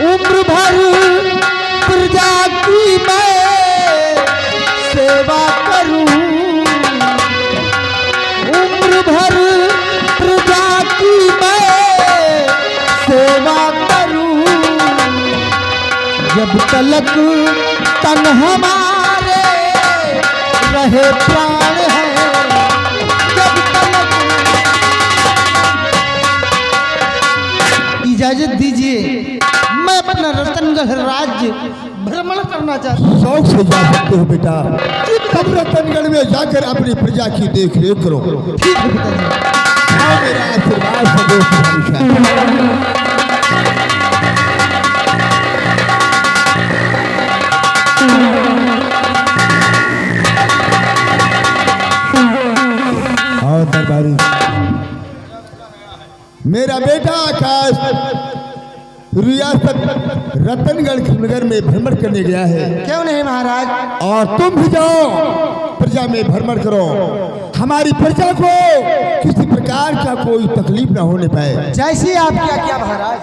उम्र भर प्रजा की मैं सेवा करूं, उम्र भर प्रजा की मैं सेवा करूं, जब तलक तन हमारे रहे प्राण है, जब तलक। इजाजत दीजिए, मैं अपना रतनगढ़ राज्य भ्रमण करना चाहता हूँ। शौक से जा सकते हो बेटा, तुम रतनगढ़ में जाकर अपनी प्रजा की देख रेख करो। ठीक है पिताजी। आओ, मेरा आशीर्वाद सदैव तुम्हारे साथ। आओ दरबारी। मेरा बेटा आकाश रियासत रतनगढ़ नगर में भ्रमण करने गया है। क्यों नहीं महाराज? और तुम भी जाओ, प्रजा में भ्रमण करो, हमारी प्रजा को किसी प्रकार का कोई तकलीफ ना होने पाए। जैसी आपकी आज्ञा महाराज।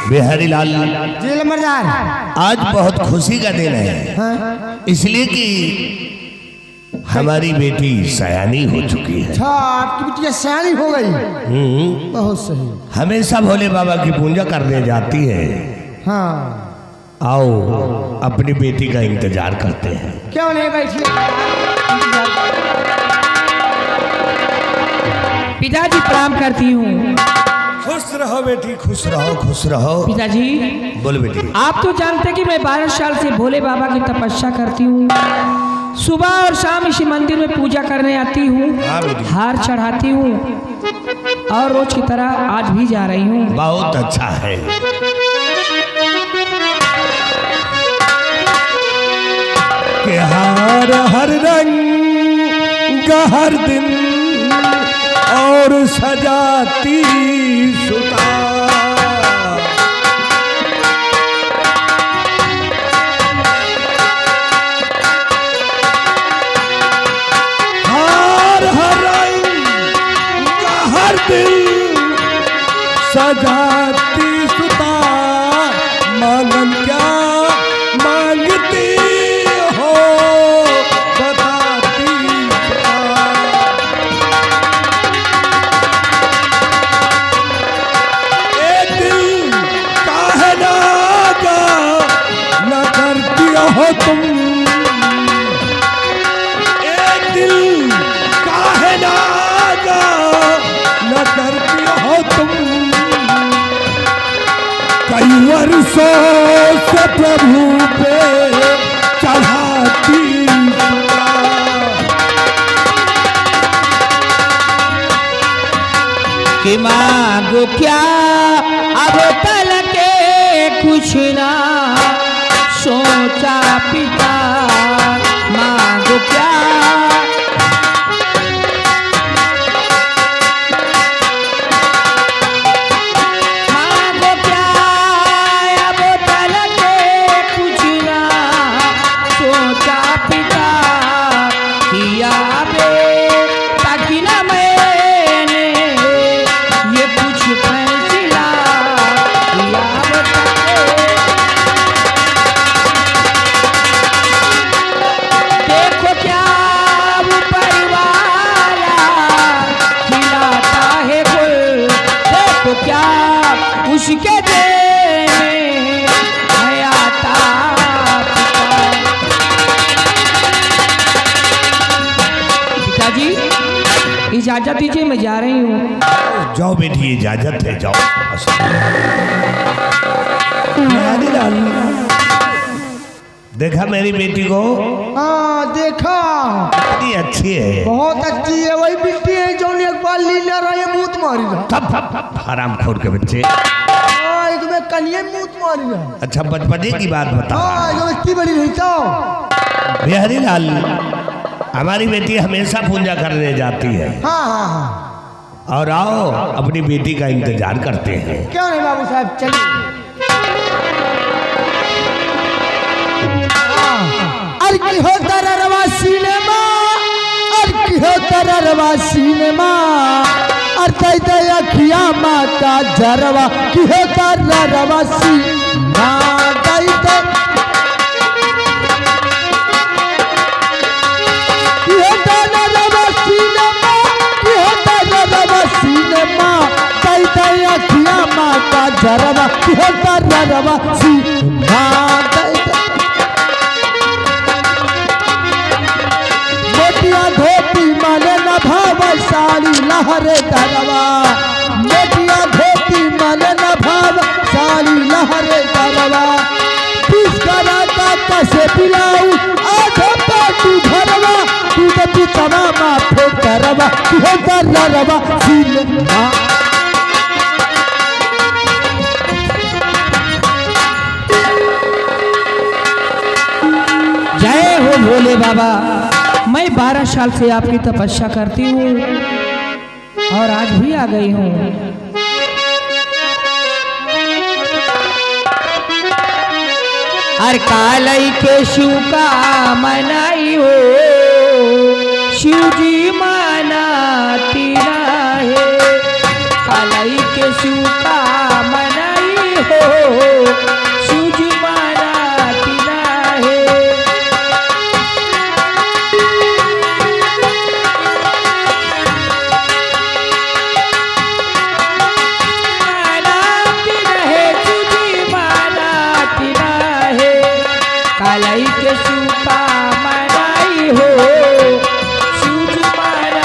बिहारी लाल जी लंबरदार, आज बहुत खुशी का दिन है, इसलिए कि हमारी बेटी सयानी हो चुकी है। अच्छा, आपकी बिटिया सयानी हो गई। बहुत सही। हमेशा भोले बाबा की पूजा करने जाती है। हाँ, आओ अपनी बेटी का इंतजार करते हैं। क्यों नहीं बैठिए। पिताजी प्रणाम करती हूँ। खुश रहो बेटी, खुश रहो, खुश रहो। पिताजी बोल बेटी। आप तो जानते कि मैं 12 साल से भोले बाबा की तपस्या करती हूँ। सुबह और शाम इसी मंदिर में पूजा करने आती हूँ, हार चढ़ाती हूँ और रोज की तरह आज भी जा रही हूँ। बहुत अच्छा है। कि हर रंग हर दिन और सजाती सुता, हर रंग हर दिन सजाती सुता, मांगन क्या मांगती हो बताती सुता। एक दिल काहे नागा न करती हो तुम, एक दिल काहे नागा न करती हो तुम, कई वर्षों से प्रभु पे चढ़ाती कि मांगो क्या अब तल के कुछ ना सोचा पिता, मांगो क्या मांगो क्या अब तल के कुछ ना सोचा पिता, किया बे ताकि ना मैंने ये कुछ फैसला किया देखो क्या वो परिवार खिलाता है गुल, देखो क्या उसके देने है आता पिताजी इजाजत दीजिए, मैं जा रही हूँ। जाओ बेटी, इजाजत है, जाओ। देखा मेरी बेटी को? हाँ देखा, कितनी अच्छी है, बहुत अच्छी है। वही बिट्टी है जो एक बार लीला रहा है मूत मारी रहा। हरामखोर के बच्चे। हाँ एक में कनिए मूत मारी रहा। अच्छा बचपने की बात बता। हाँ जो इतनी बड़ी नहीं तो बिहारी लाल, हमारी बेटी हमेशा पूजा करने जाती है। हाँ हाँ हाँ। और आओ अपनी बेटी का इंतजार करते हैं। क्यों नहीं बाबू साहब, चलिए। अर की हो तररवा सिनेमा, अर की हो तररवा सिनेमा, अर दई दई अखिया माँ का जरवा की हो तररवा सिनेमा, दई दई की हो तररवा सिनेमा, की हो तररवा सिनेमा, दई दई अखिया माँ का जरवा की हो तररवा सिनेमा, दई दई धोती माने न भाव साड़ी लहरे दरवा, मोटिया धोती माने न भाव साड़ी लहरे दरवा, किस करा का कसे पिलाऊ आधा पेटू भरवा, तू तो पितवा माथे करवा हो दरवा सील माँ। जय हो भोले बाबा। मैं 12 साल से आपकी तपस्या करती हूँ और आज भी आ गई हूँ। हर कालई के शिव का मनाई हो, शिव जी मनाती रहे, कालई के शिव का मनाई हो, शिव जी मनाती रहे। कालाई के सूपा मनाई हो, सूज मनाती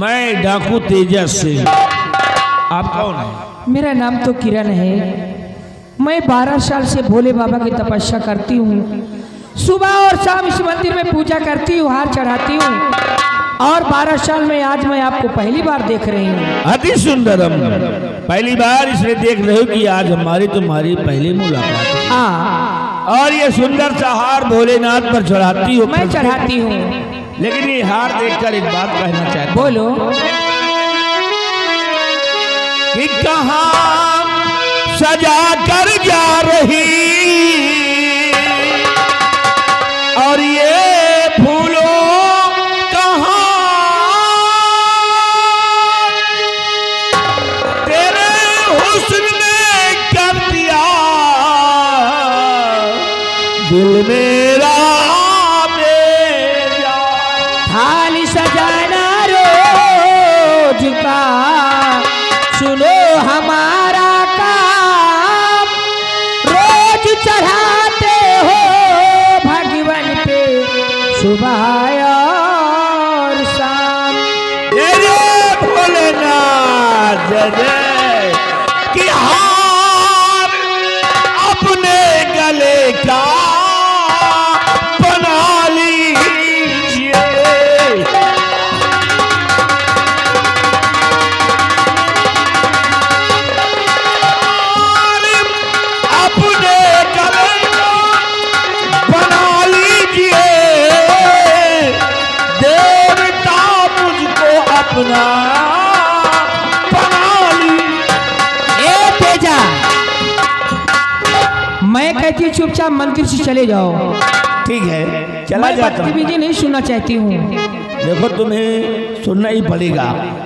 मैं डाकू तेजस सिंह। आप कौन है? मेरा नाम तो किरण है। मैं 12 साल से भोले बाबा की तपस्या करती हूँ। सुबह और शाम इस मंदिर में पूजा करती हूँ, हार चढ़ाती हूँ। और 12 साल में आज मैं आपको पहली बार देख रही हूँ। अति सुंदरम। पहली बार इसलिए देख रहे हो कि आज हमारी तुम्हारी पहली मुलाकात है। हाँ, और ये सुंदर सा हार भोलेनाथ पर चढ़ाती हो? मैं चढ़ाती हूँ। लेकिन ये हार देखकर एक बात कहना चाहता हूं। बोलो। कि कहाँ सजा कर जा रही और ये फूलों कहाँ तेरे हुस्न ने कर दिया दिल मेरा थाली सजाना रोज का सुनो हमारा काम, रोज चढ़ाते हो भगवान पे सुबह और शाम। जय भोलेनाथ जय। कि हार अपने गले का बना लीजिए। अपने गले का बना लीजिए। देवता मुझको अपना बना लीजिए। ए तेजा, मैं कहती हूँ चुपचाप मंदिर से चले जाओ। ठीक है, चला मैं जाता हूँ। बदतमीजी नहीं सुनना चाहती हूँ। देखो तुम्हें सुनना ही पड़ेगा।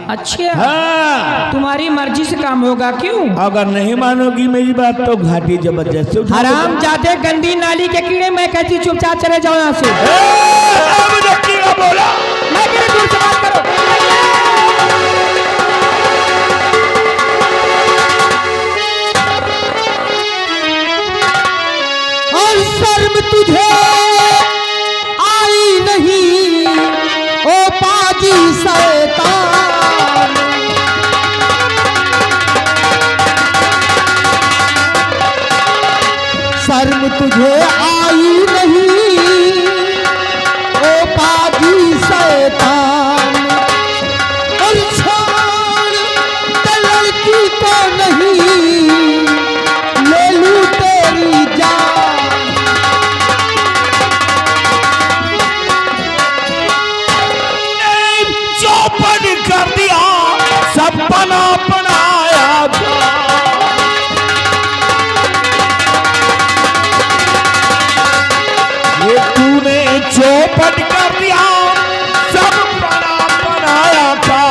अच्छा, हाँ, तुम्हारी मर्जी से काम होगा। क्यों? अगर नहीं मानोगी मेरी बात तो घाटी जबरदस्ती उठा हराम जाते गंदी नाली के कीड़े, मैं कहती चुपचाप चले जाओ यहाँ से। बोला मैं कह रही दूर से बात करो। और शर्म तुझे आई नहीं ओ पाजी शैतान, शर्म तुझे आई नहीं ओ पाजी शैतान। और छोड़ दे लड़की को नहीं ले लूं तेरी जान। चौपट कर दिया सब बना बनाया था। ये तूने चौपट कर दिया सब बना बनाया था।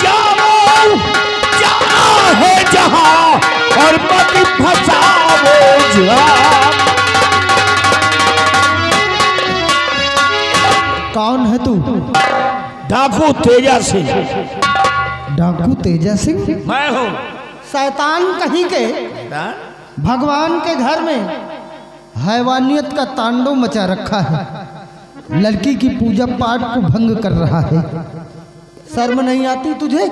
जाओ जाना है जहां और मत फंसाओ जहां। कौन है तू? डाकू तेजा सिंह। डाकू तेजा सिंह? मैं हूँ। शैतान कहीं के भगवान के घर में हैवानियत का तांडव मचा रखा है। लड़की की पूजा पाठ को भंग कर रहा है। शर्म नहीं आती तुझे?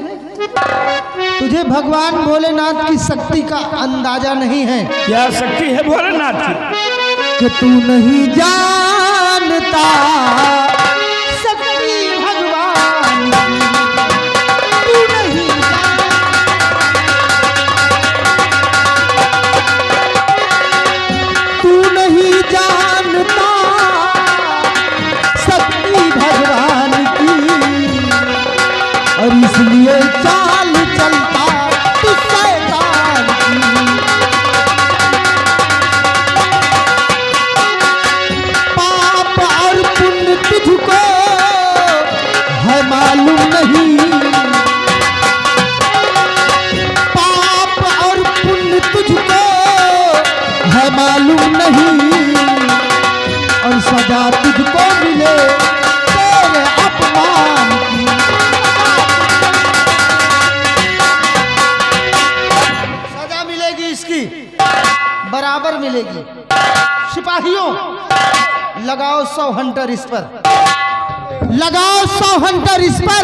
तुझे भगवान भोलेनाथ की शक्ति का अंदाजा नहीं है? क्या शक्ति है भोलेनाथ की? कि तू नहीं जानता शक्ति भगवान की। तू नहीं तू नहीं जानता शक्ति भगवान की, और इसलिए चाल चलता तू शैतान की। पाप और पुण्य तुझको है मालूम नहीं, पाप और पुण्य तुझको है मालूम नहीं, और सजा तुझको मिले तेरे अपमान की। सजा मिलेगी इसकी, बराबर मिलेगी। सिपाहियों लगाओ 100 हंटर इस पर। लगाओ 100 हंटर इस पर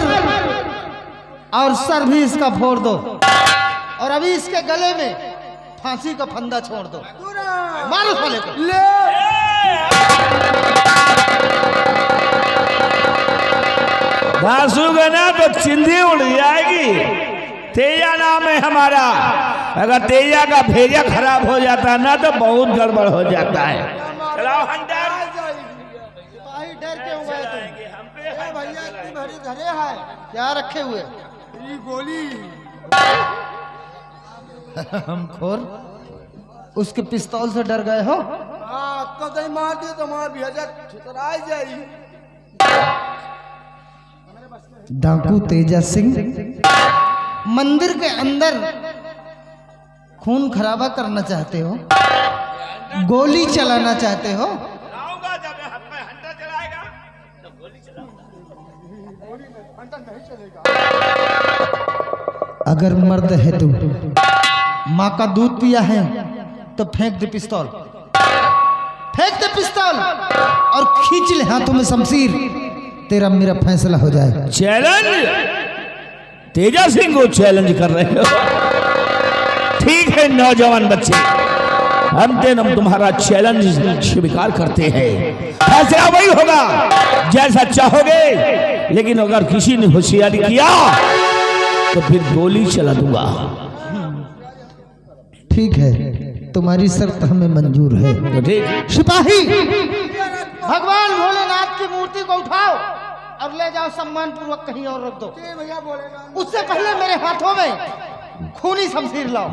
और सर भी इसका फोड़ दो और अभी इसके गले में फांसी का फंदा छोड़ दो। मारो साले को। घासूगा ना तो चिंधी उड़ जाएगी। तेजा नाम है हमारा, अगर तेजा का भेजा खराब हो जाता ना तो बहुत गड़बड़ हो जाता है। चलाओ हंटर। डर क्यों गए तुम? भैया इतनी बड़ी घरे है क्या रखे हुए? गोली हम खोर उसके पिस्तौल से डर गए हो? कदई मार दिए तो मार भी ठिकराई जाई। डाकू तेजा सिंह मंदिर के अंदर खून खराबा करना चाहते हो, गोली चलाना चाहते हो? अगर मर्द है तू, माँ का दूध पिया है तो फेंक दे पिस्तौल, फेंक दे पिस्तौल और खींच ले हाथों में शमशीर। तेरा मेरा फैसला हो जाए। चैलेंज तेजा सिंह को चैलेंज कर रहे हो? ठीक है नौजवान बच्चे, हम तुम्हारा चैलेंज स्वीकार करते हैं। फैसला वही होगा जैसा चाहोगे, लेकिन अगर किसी ने होशियारी किया तो फिर गोली चला दूंगा। ठीक है, तुम्हारी शर्त हमें मंजूर है। तो ठीक। सिपाही, भगवान भोलेनाथ की मूर्ति को उठाओ और ले जाओ सम्मान पूर्वक कहीं और रख दो। भैया बोले उससे पहले मेरे हाथों में खूनी शमशीर लाओ।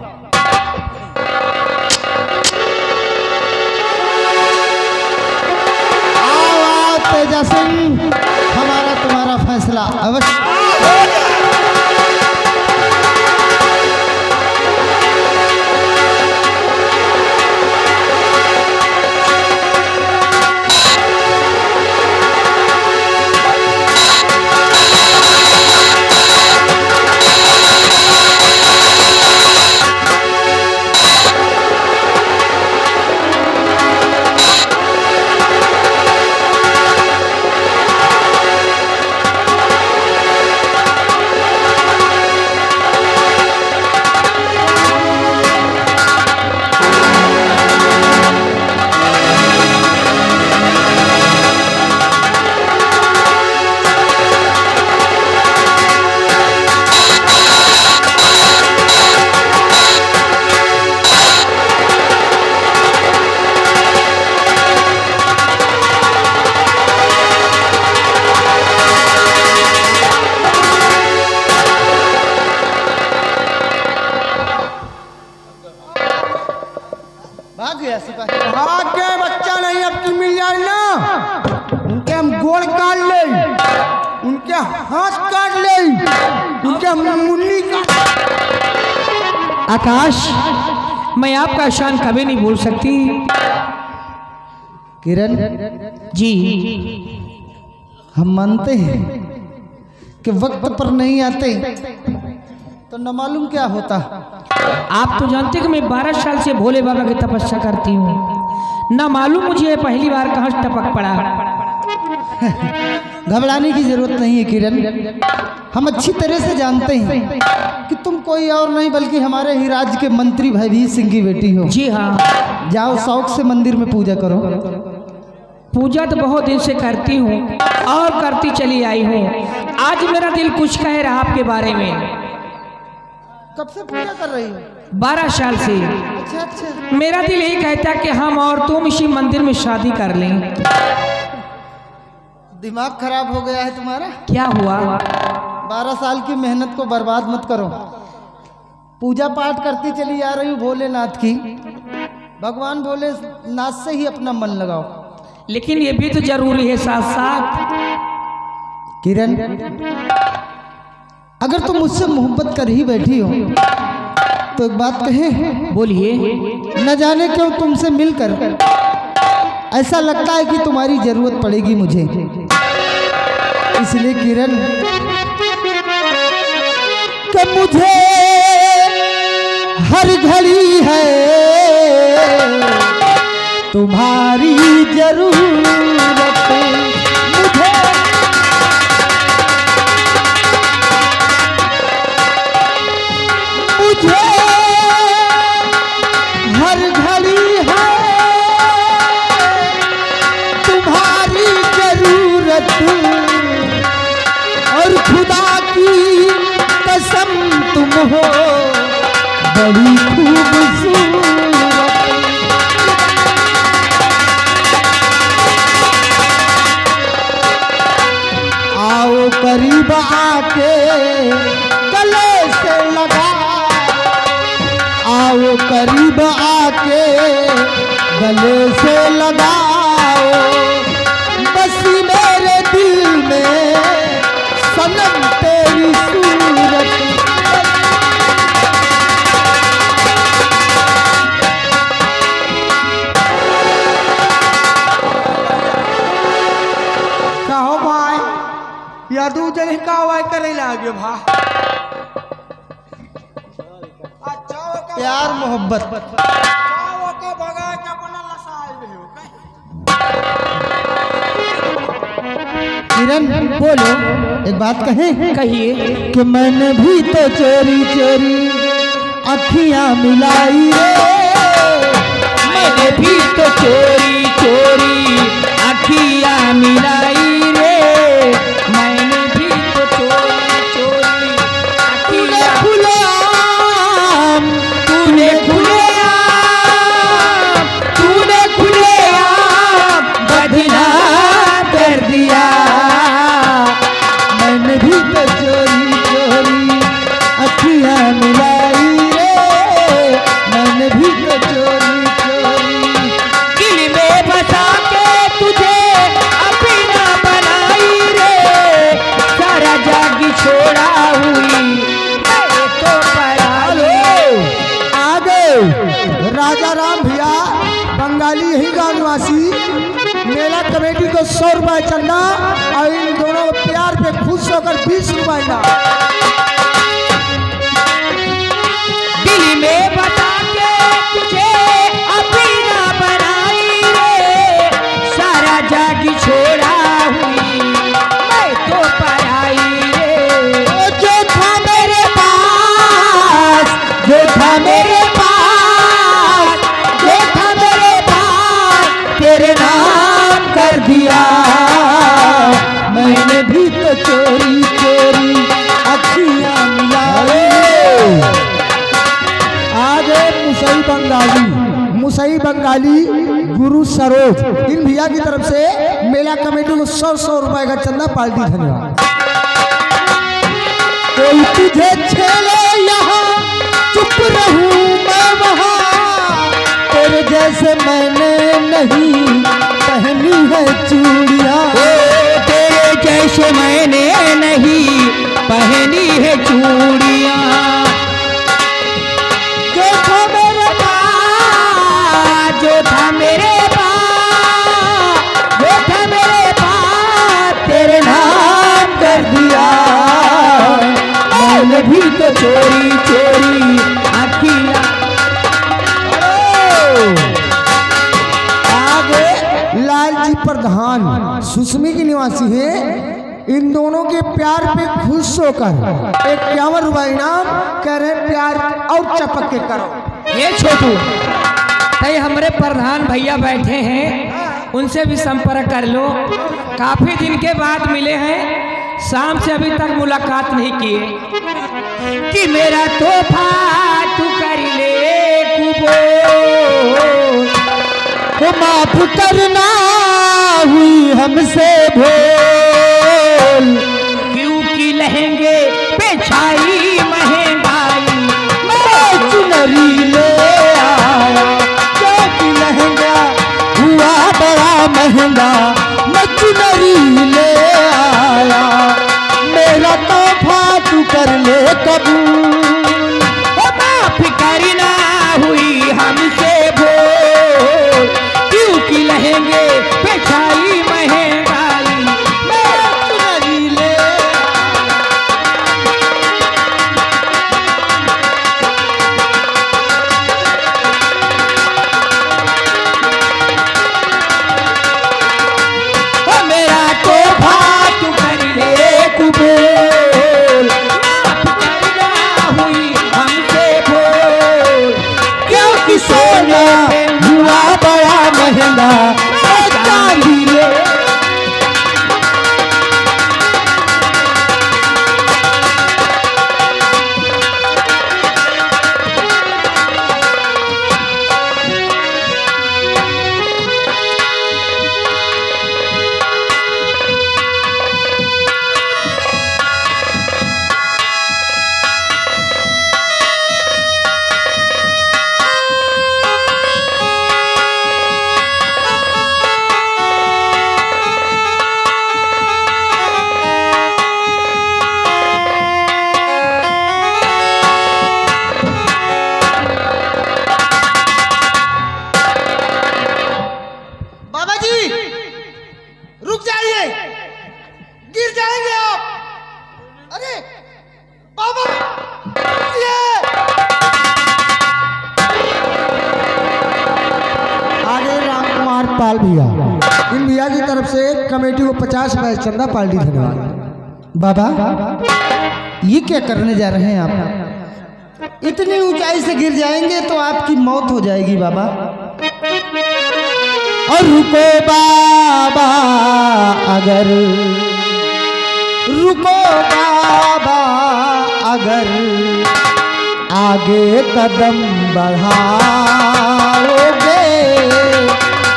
आओ तेजा सिंह, हमारा तुम्हारा फैसला अवश्य। भाग्य बच्चा नहीं अब की मिल जाए ना, उनके हम गोड़ काट ले, उनके हाथ काट ले, उनके मुन्नी काट। आकाश, मैं आपका शान कभी नहीं भूल सकती। किरण जी, हम मानते हैं कि वक्त पर नहीं आते तो न मालूम क्या होता। आप तो जानते कि मैं 12 साल से भोले बाबा की तपस्या करती हूँ, ना मालूम मुझे पहली बार कहाँ टपक पड़ा। घबराने की जरूरत नहीं है किरण, हम अच्छी तरह से जानते हैं कि तुम कोई और नहीं बल्कि हमारे ही राज्य के मंत्री भयभीत सिंह की बेटी हो। जी हाँ। जाओ शौक से मंदिर में पूजा करो। पूजा तो बहुत दिन से करती हूँ और करती चली आई हूँ। आज मेरा दिल कुछ कह रहा आपके बारे में। कब से पूजा कर रही हो? 12 साल से। अच्छा अच्छा। मेरा दिल यही कहता कि हम और तुम इसी मंदिर में शादी कर लें। दिमाग खराब हो गया है तुम्हारा? क्या हुआ? 12 साल की मेहनत को बर्बाद मत करो। पूजा पाठ करती चली आ रही हूँ भोलेनाथ की, भगवान भोलेनाथ से ही अपना मन लगाओ। लेकिन ये भी तो जरूरी है साथ साथ। किरण, अगर तुम मुझसे मोहब्बत कर ही बैठी हो तो एक बात कहे। बोलिए। न जाने क्यों तुमसे मिलकर ऐसा लगता है कि तुम्हारी जरूरत पड़ेगी मुझे। इसलिए किरण, कि मुझे हर घड़ी है तुम्हारी जरूरत, मुझे हो बड़ी खूबसूरत। आओ करीब आके गले से लगा, आओ करीब आके गले से लगाओ, बसी मेरे दिल में सनम तेरी सूरत। कहो भाई या दू जन का वाई करे लागे भा प्यार मोहब्बत के भगा के अपना लसाल में हो किरण बोलो एक बात कहें। कहिए। कि मैंने भी तो चोरी चोरी अखियां मिलाई रे, मैंने भी तो चोरी चोरी अखियां मिलाई रे, मैंने भी तो चोरी चोरी तूने अखियां, खुले आम, तूने खुले आम, तूने खुले आम बदनाम कर दिया। मैंने भी तो चोरी चोरी अखियां मिलाई रे, मैंने भी तो चोरी चोरी। दिल में बसा के तुझे अपना बनाई रे, सारा जागी छोड़ा हुई मैं तो पराई। आगे राजा राम भैया बंगाली यही गांव निवासी, मेला कमेटी को 100 रुपए चंदा और इन दोनों प्यार पे खुश होकर 20 रुपए ना। दिल में बसा के तुझे अपना बनाई रे, सारा जागी छोड़ा हुई मैं तो पराई रे। जो था मेरे पास, जो था मेरे पास, जो था मेरे पास तेरे नाम कर दिया। मैंने भी तो चोरी चोरी अखियां मिलाई। आगे मुसई बंगाली गुरु सरोज, इन भैया की तरफ से मेला कमेटी को 100 रुपए का चंदा पार्टी। धन्यवाद। कोई तुझे छेड़े यहाँ चुप रहूं मैं वहाँ, तेरे जैसे मैंने नहीं पहनी है चूड़ियाँ, तेरे जैसे मैंने नहीं पहनी है चूड़ियाँ। जो था मेरे पास, जो था मेरे पास, जो था मेरे पास तेरे नाम कर दिया। मैंने भी तो चोरी चोरी अखियाँ। आगे लालजी प्रधान सुसमी के निवासी है, इन दोनों के प्यार पे खुश होकर 51 रुपए इनाम कह रहे प्यार और चपक के करो। ये छोटू तय हमारे प्रधान भैया बैठे हैं, उनसे भी संपर्क कर लो। काफी दिन के बाद मिले हैं, शाम से अभी तक मुलाकात नहीं किए। कि मेरा तोहफा तू कर ले कुबोल, तो माफ करना हुई हमसे भूल, क्योंकि लहंगे पे छाई महंगाई। मैं चुनरी ले आया, क्योंकि लहंगा हुआ बड़ा महंगा, मैं चुनरी ले आया, मेरा तोहफा तू कर ले कबूल। माफ करना हुई हमसे भूल, क्योंकि लहंगे पे छाई महंगाई। मैं चुनरी ले मेरा तोहफा तू कर ले कुबूल, माफ करना जाएंगे आप। अरे बाबा ये आगे राम कुमार पाल भैया, इन भैया की तरफ से कमेटी को 50 रुपए चंदा पार्टी धन्यवाद। बाबा ये क्या करने जा रहे हैं आप? इतनी ऊंचाई से गिर जाएंगे तो आपकी मौत हो जाएगी बाबा। और रुको बाबा, अगर रुको बाबा, अगर आगे कदम बढ़ाओगे,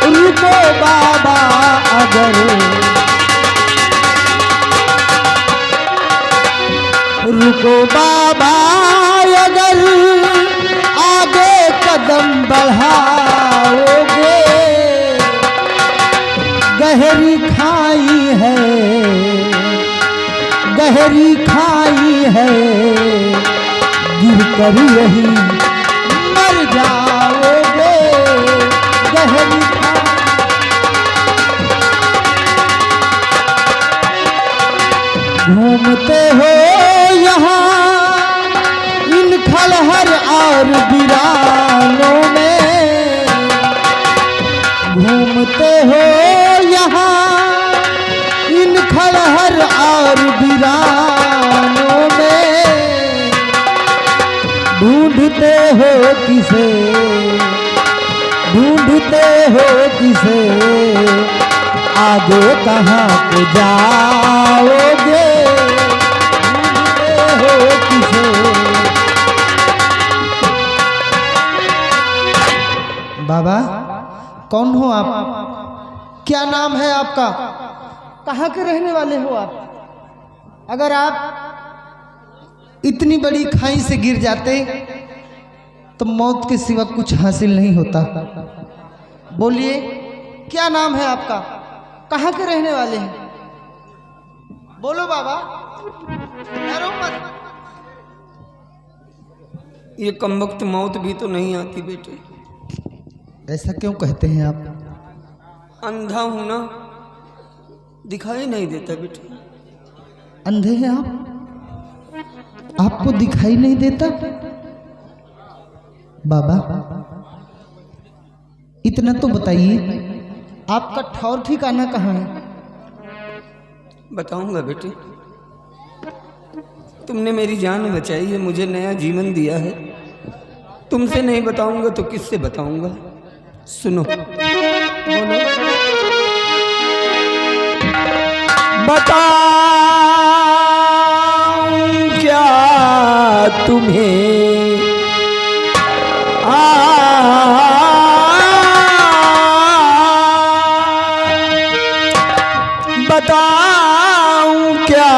रुको बाबा, अगर रुको बाबा, अगर आगे कदम बढ़ाओगे, गहरी खाई है, गहरी खाई है, गिर कर यही मर जाओगे, गहरी खाई। घूमते हो यहाँ इन खलहर और वीरानों में, घूमते हो यहाँ इन खलहर और वीरानों में, ढूंढते हो किसे, ढूंढते हो किसे, आगे कहाँ को जाओगे, ढूंढते हो किसे। बाबा कौन हो आप? क्या नाम है आपका? कहाँ के रहने वाले हो आप? अगर आप इतनी बड़ी खाई से गिर जाते तो मौत के सिवा कुछ हासिल नहीं होता। बोलिए क्या नाम है आपका? कहाँ के रहने वाले हैं? बोलो बाबा, डरो मत। ये कमबख्त मौत भी तो नहीं आती बेटे। ऐसा क्यों कहते हैं आप? अंधा हूं ना, दिखाई नहीं देता बेटे। अंधे हैं आप? आपको दिखाई नहीं देता? बाबा इतना तो बताइए, आपका ठौर ठिकाना कहाँ है? बताऊंगा बेटे, तुमने मेरी जान बचाई है, मुझे नया जीवन दिया है। तुमसे नहीं बताऊंगा तो किससे बताऊंगा? सुनो। बोलो। बताऊं क्या तुम्हें, बताऊं क्या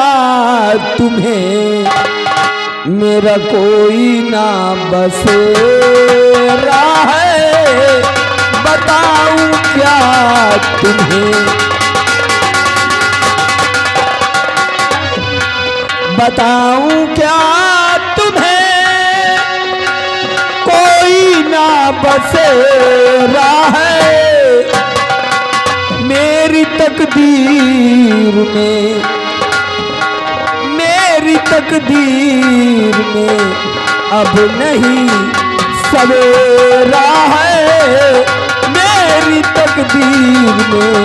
तुम्हें, मेरा कोई ना बसेरा है। बताऊं क्या तुम्हें, बताऊं क्या तुम्हें, कोई ना बसेरा है। मेरी तकदीर में, मेरी तकदीर में अब नहीं सवेरा है। मेरी तकदीर में